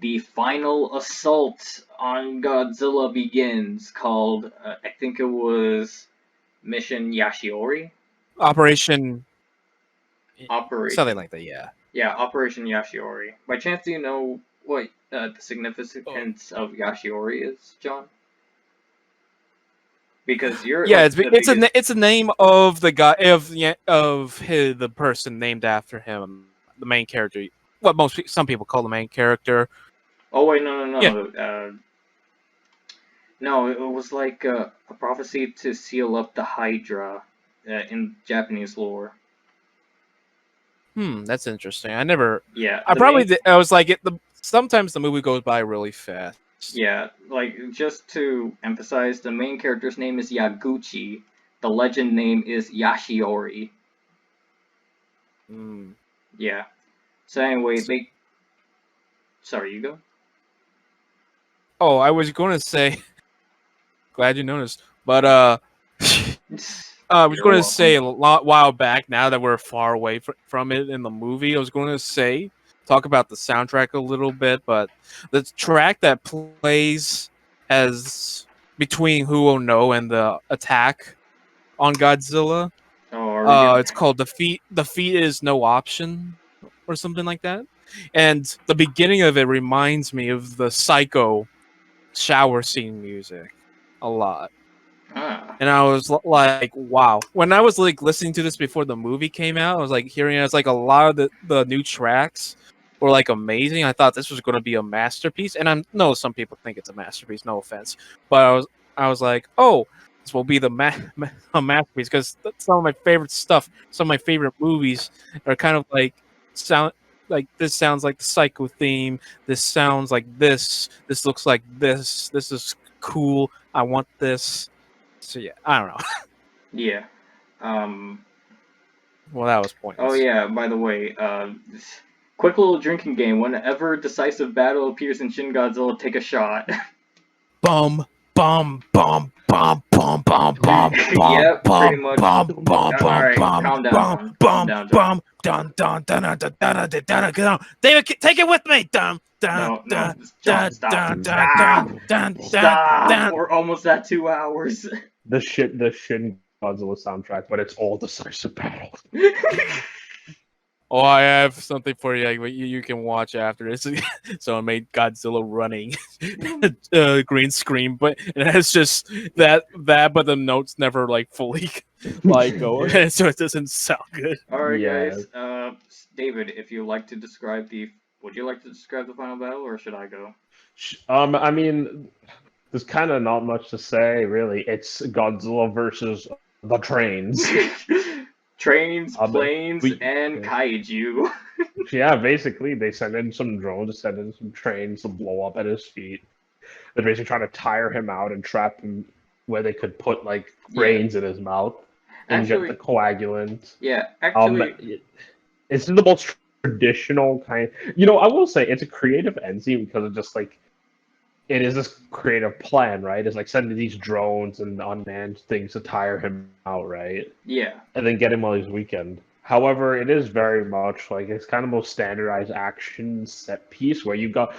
the final assault on Godzilla begins, called, I think it was Mission Yashiori? Operation. Operation. Something like that, yeah. Yeah, Operation Yashiori. By chance, do you know what the significance of Yashiori is, John? because you're Yeah, like the biggest. it's a name of the guy the person named after him, the main character. What some people call the main character. Oh wait, no, Yeah. no, no. No, it was like a prophecy to seal up the Hydra in Japanese lore. That's interesting. I never. Yeah, I the probably main. did, I was like sometimes the movie goes by really fast. Yeah, like just to emphasize, the main character's name is Yaguchi. The legend name is Yashiori. Mm. Yeah. So anyway, So- they. Sorry, you go. Oh, I was going to say. Glad you noticed, but I was You're going to welcome. say a while back. Now that we're far away from it in the movie, I was going to say talk about the soundtrack a little bit, but the track that plays as between Who No and the attack on Godzilla. Oh, are we gonna? It's called Defeat. Defeat is no option, or something like that. And the beginning of it reminds me of the Psycho shower scene music a lot. Ah. And I was like, wow. When I was like listening to this before the movie came out, I was like hearing it. It's like a lot of the new tracks were like amazing. I thought this was going to be a masterpiece, and I know some people think it's a masterpiece. No offense, but I was like, oh, this will be a masterpiece because some of my favorite stuff, some of my favorite movies are kind of like sound like this sounds like the Psycho theme. This sounds like this. This looks like this. This is cool. I want this. So yeah, I don't know. Yeah. Well, that was Oh pointless. yeah. By the way, quick little drinking game. Whenever decisive battle appears in Shin Godzilla, take a shot. Bum bum bum bum bum bum bum Yep, pretty bum much. bum bum All bum right, bum calm down, bum John. Calm bum down, John. bum dun dun dun dun dun dun dun dun dun. David, take it with me. Dun dun No, no, dun John, dun stop, dun dun stop, dun dun dun stop. dun. We're almost at 2 hours. The Shin Godzilla soundtrack, but it's all decisive battle. Oh, I have something for you. Like, you can watch after this. So I made Godzilla running, green screen, but it has just that, but the notes never like fully like go, so it doesn't sound good. All right, Yeah. guys. David, if you like to describe would you like to describe the final battle, or should I go? I mean, there's kind of not much to say, really. It's Godzilla versus the trains. Trains, Um, planes, we, and kaiju. yeah, basically, they send in some drones, send in some trains to blow up at his feet. They're basically trying to tire him out and trap him where they could put like brains in his mouth, inject the Actually, coagulant. yeah. Um, Actually, it's the most traditional kind. You know, I will say it's a creative end scene because of just like it is this creative plan, right? It's like sending these drones and unmanned things to tire him out, right? yeah. And then get him on his weekend. However, it is very much like it's kind of most standardized action set piece where you basically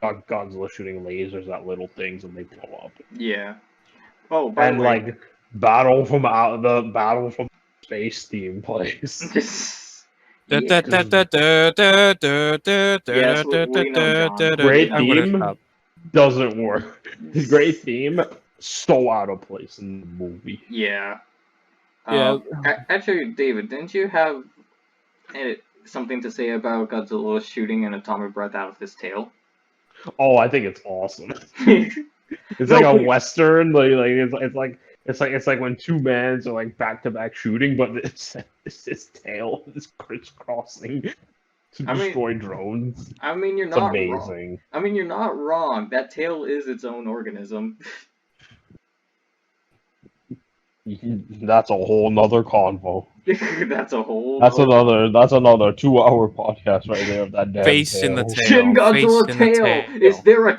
got Godzilla shooting lasers at little things and they blow up. Yeah. Oh, by the And way. like the battle from space theme plays. Yeah. Yes, we know, John. Great I'm gonna theme stop. doesn't work. Great theme, so out of place in the movie. Yeah. Yeah. Actually, David, didn't you have something to say about Godzilla shooting an atomic breath out of his tail? Oh, I think it's awesome. It's No, like a please. western, it's like when two mans are like back to back shooting, but it's his tail is crisscrossing to I mean- destroy drones. I mean, you're It's not wrong. amazing. I mean, you're not wrong. That tail is its own organism. That's a whole nother convo. That's a whole. That's another 2-hour podcast right there of that damn Face in the tail. tail. Shin Godzilla Face in the tail. tail. Is there a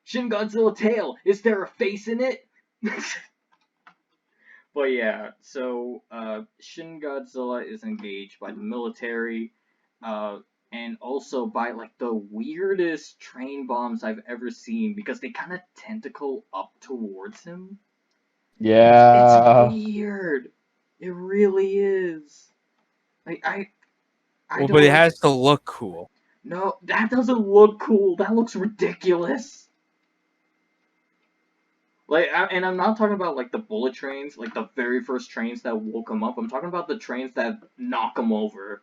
Shin Godzilla tail? Is there a face in it? But yeah, so Shin Godzilla is engaged by the military, and also by like the weirdest train bombs I've ever seen because they kind of tentacle up towards him. Yeah. It's weird. It really is. Like I Well, don't. but it has to look cool. No, that doesn't look cool. That looks ridiculous. And I'm not talking about like the bullet trains, like the very first trains that woke him up. I'm talking about the trains that knock him over.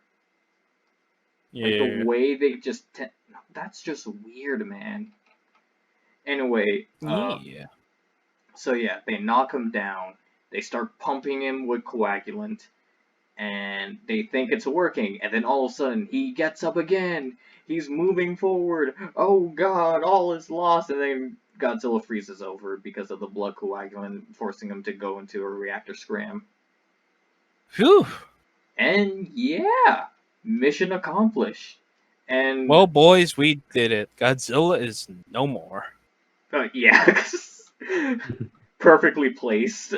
Like the Yeah. way they just that's just weird, man. Anyway, Yeah. so yeah, they knock him down. They start pumping him with coagulant, and they think it's working. And then all of a sudden, he gets up again. He's moving forward. Oh God, all is lost. And then Godzilla freezes over because of the blood coagulant, forcing him to go into a reactor scram. Phew. And yeah, mission accomplished. And Well, boys, we did it. Godzilla is no more. yeah, perfectly placed.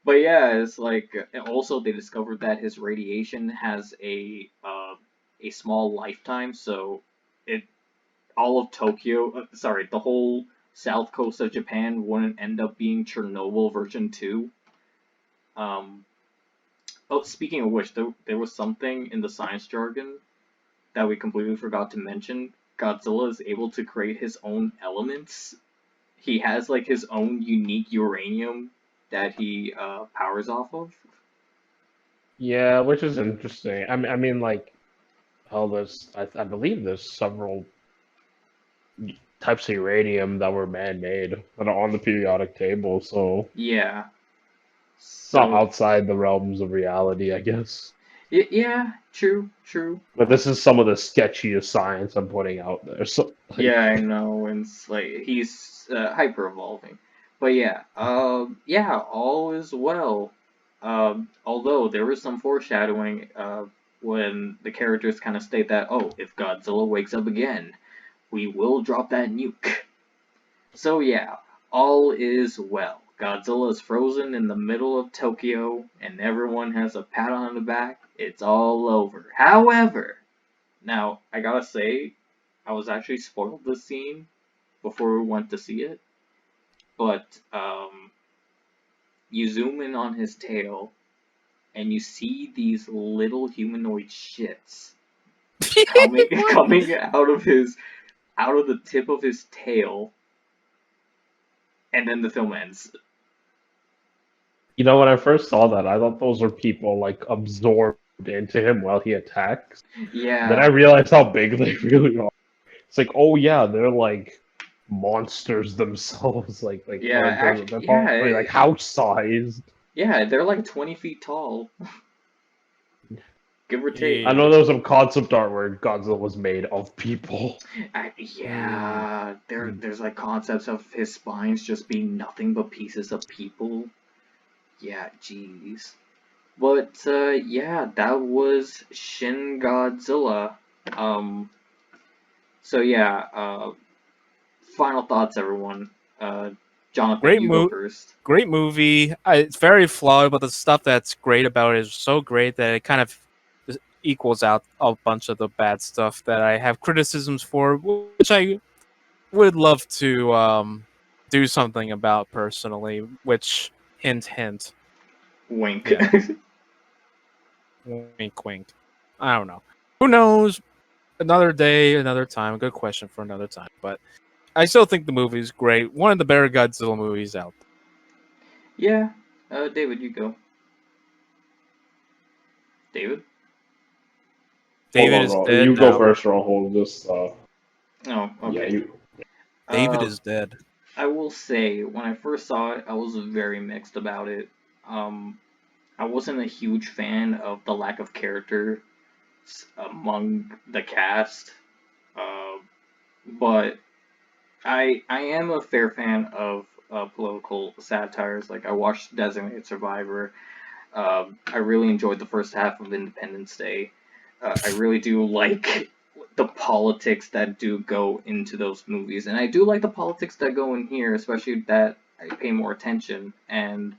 But yeah, it's like also they discovered that his radiation has a small lifetime, so it all of Tokyo, sorry, the whole south coast of Japan wouldn't end up being Chernobyl version 2. Um, oh, speaking of which, there was something in the science jargon that we completely forgot to mention. Godzilla is able to create his own elements. He has like his own unique uranium that he powers off of. Yeah, which is interesting. I mean, like, hell, I believe there's several types of uranium that were man-made that are on the periodic table, so Yeah. it's not So outside the realms of reality, I guess. yeah, true. But this is some of the sketchiest science I'm putting out there. So, Yeah, I know, and it's like he's hyper evolving. But yeah, yeah, all is well. Although there was some foreshadowing when the characters kind of state that, oh, if Godzilla wakes up again, we will drop that nuke. So yeah, all is well. Godzilla is frozen in the middle of Tokyo, and everyone has a pat on the back. It's all over. However, now I gotta say, I was actually spoiled this scene before we went to see it, but you zoom in on his tail, and you see these little humanoid shits coming out of the tip of his tail, and then the film ends. you know, when I first saw that, I thought those were people like absorbed into him while he attacks. Then I Yeah, realized how big they really are. It's like, oh yeah, they're like monsters themselves. yeah, They're probably yeah, like house sized. yeah. They're like 20 feet tall, give or take. I know Yeah. there was some concept art where Godzilla was made of people. Mm. Yeah, there's like concepts of his spines just being nothing but pieces of people. Yeah, jeez. But yeah, that was Shin Godzilla. Um, so yeah, final thoughts, everyone. Jonathan, Great you go mo- first. Great movie. It's very flawed, but the stuff that's great about it is so great that it kind of equals out a bunch of the bad stuff that I have criticisms for, which I would love to do something about personally. Which hint, hint. Wink. Yeah, wink, wink. I don't know. Who knows? Another day, another time. Good question for another time. But I still think the movie's great. One of the better Godzilla movies out. Yeah. David, you go. David? Hold David on, is Ro. dead You go now. first, Rahul. Just Oh, yeah, okay. you. David Uh, is dead. I will say, when I first saw it, I was very mixed about it. Um, I wasn't a huge fan of the lack of character among the cast, uh, but I am a fair fan of political satires. Like I watched Designated Survivor. I really enjoyed the first half of Independence Day. I really do like the politics that do go into those movies, and I do like the politics that go in here, especially that I pay more attention. And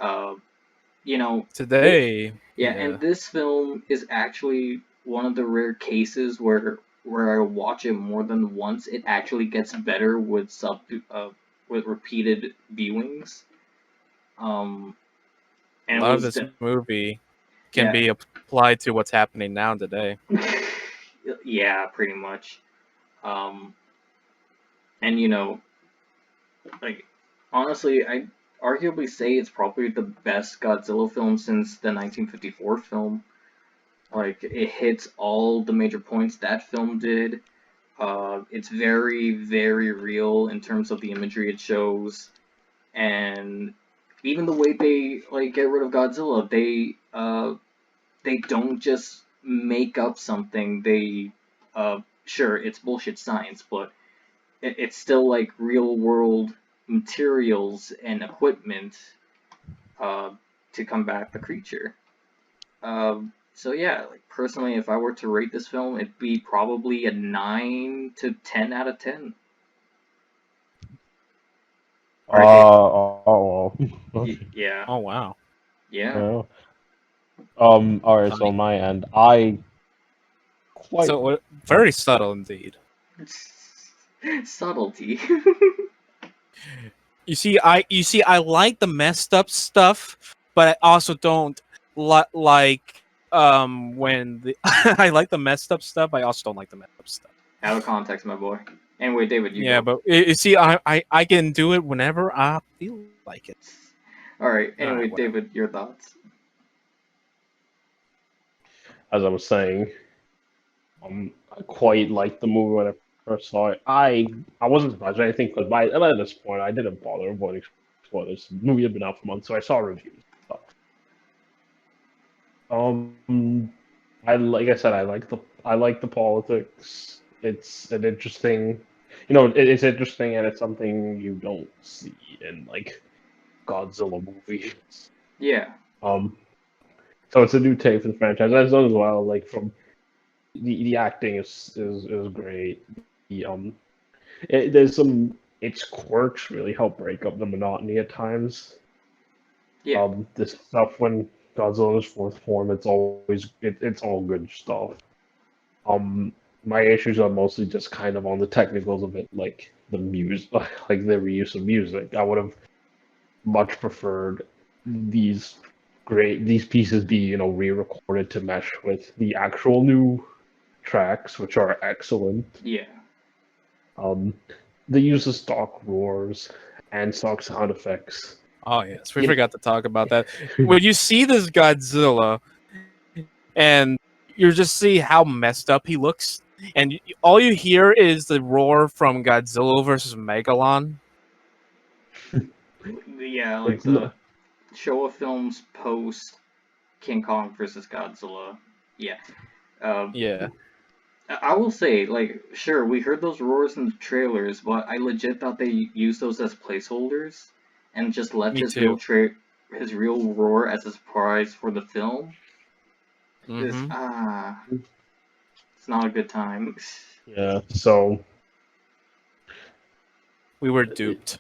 uh, you know, Today, yeah, and yeah. this film is actually one of the rare cases where I watch it more than once. It actually gets better with repeated viewings. Um, A and it lot of was this movie can yeah, be applied to what's happening now today. yeah, pretty much. Um, and you know, like, honestly, I arguably say it's probably the best Godzilla film since the 1954 film. Like, it hits all the major points that film did. It's very, very real in terms of the imagery it shows, and even the way they like get rid of Godzilla, they don't just make up something. They sure, it's bullshit science, but it's still like real world materials and equipment uh, to combat the creature. So yeah, like personally, if I were to rate this film, it'd be probably a 9 to 10 out of 10. Right, Dave? Oh. Yeah, Oh wow. yeah. Yeah. All right. So Funny. on my end, I quite So very subtle indeed. Subtlety. You see, I like the messed up stuff, but I also don't like when the I like the messed up stuff. I also don't like the messed up stuff. Out of context, my boy. Anyway, David, you Yeah, go. but you see, I can do it whenever I feel like it. Alright, All anyway, right, whatever. David, your thoughts. as I was saying, I quite liked the movie when I first saw it. I wasn't surprised or anything because by this point I didn't bother avoiding spoilers. The movie had been out for months, so I saw reviews. And stuff. Like I said, I like the politics. It's an interesting, it's interesting and it's something you don't see in like Godzilla movies. Yeah. So it's a new take for the franchise as well. Like from the acting is great. The there's some its quirks really help break up the monotony at times. Yeah. This stuff when Godzilla's fourth form, it's always it's all good stuff. My issues are mostly just kind of on the technicals of it, like the music, like the reuse of music. I would have much preferred these these pieces be re-recorded to mesh with the actual new tracks, which are excellent. Yeah. The use of stock roars and stock sound effects. Oh yes, we You- forgot to talk about that. When you see this Godzilla, and you just see how messed up he looks, and all you hear is the roar from Godzilla versus Megalon. Yeah, like It's the Showa Films post King Kong versus Godzilla. Yeah. Yeah. I will say, like, sure, we heard those roars in the trailers, but I legit thought they used those as placeholders and just left Me his too. his real roar as a surprise for the film. Mhm. It's not a good time. yeah. So We were duped.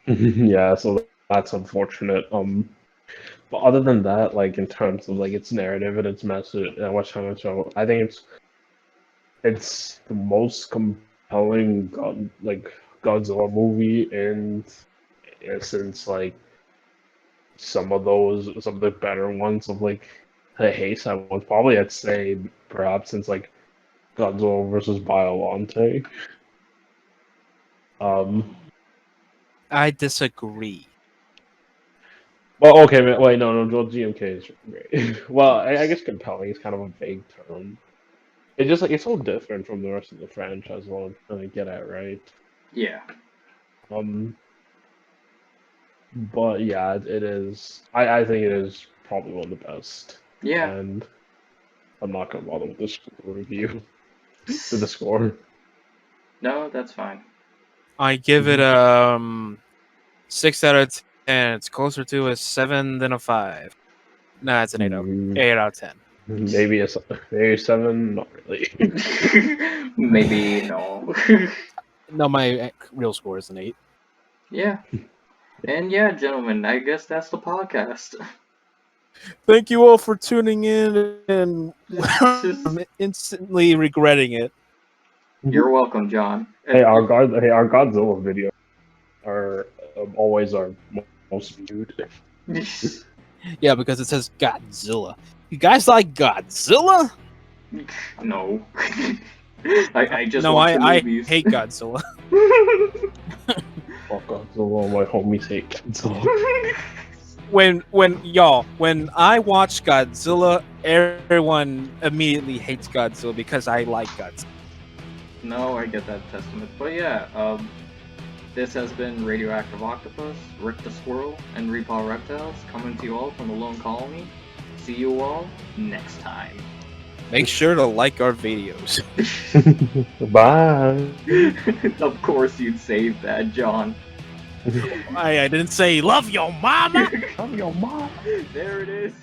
yeah. So that's unfortunate. But other than that, like in terms of like its narrative and its message and what's trying to show, I think it's the most compelling Godzilla movie since like some of the better ones of like the Heisei ones. Probably I'd say perhaps since like Godzilla versus Biollante. I disagree. Well, okay, wait, no, GMK is great. Well, I guess compelling is kind of a vague term. It's just like it's so different from the rest of the franchise. What I'm trying to get at, right? Yeah. But yeah, it is. I think it is probably one of the best. Yeah. And I'm not gonna bother with this review to the score. No, that's fine. I give it 6 out of 10. It's closer to a 7 than a 5. Nah, it's an 8 out of 10. Maybe a 7. Not really. Maybe no. No, my real score is an 8. Yeah. And yeah, gentlemen, I guess that's the podcast. Thank you all for tuning in and instantly regretting it. You're welcome, John. Hey, our Godzilla videos are always our most viewed. Yeah, because it says Godzilla. You guys like Godzilla? No. I just No, watch the I movies. hate Godzilla. Well, Fuck Godzilla, my homies hate Godzilla. When I watch Godzilla, everyone immediately hates Godzilla because I like Godzilla. No, I get that testament. But yeah, this has been Radioactive Octopus, Rick the Squirrel, and Repaw Reptiles coming to you all from the Lone Colony. See you all next time. Make sure to like our videos. Bye. Of course you'd save that, John. I didn't say love your mama. Love your mom. There it is.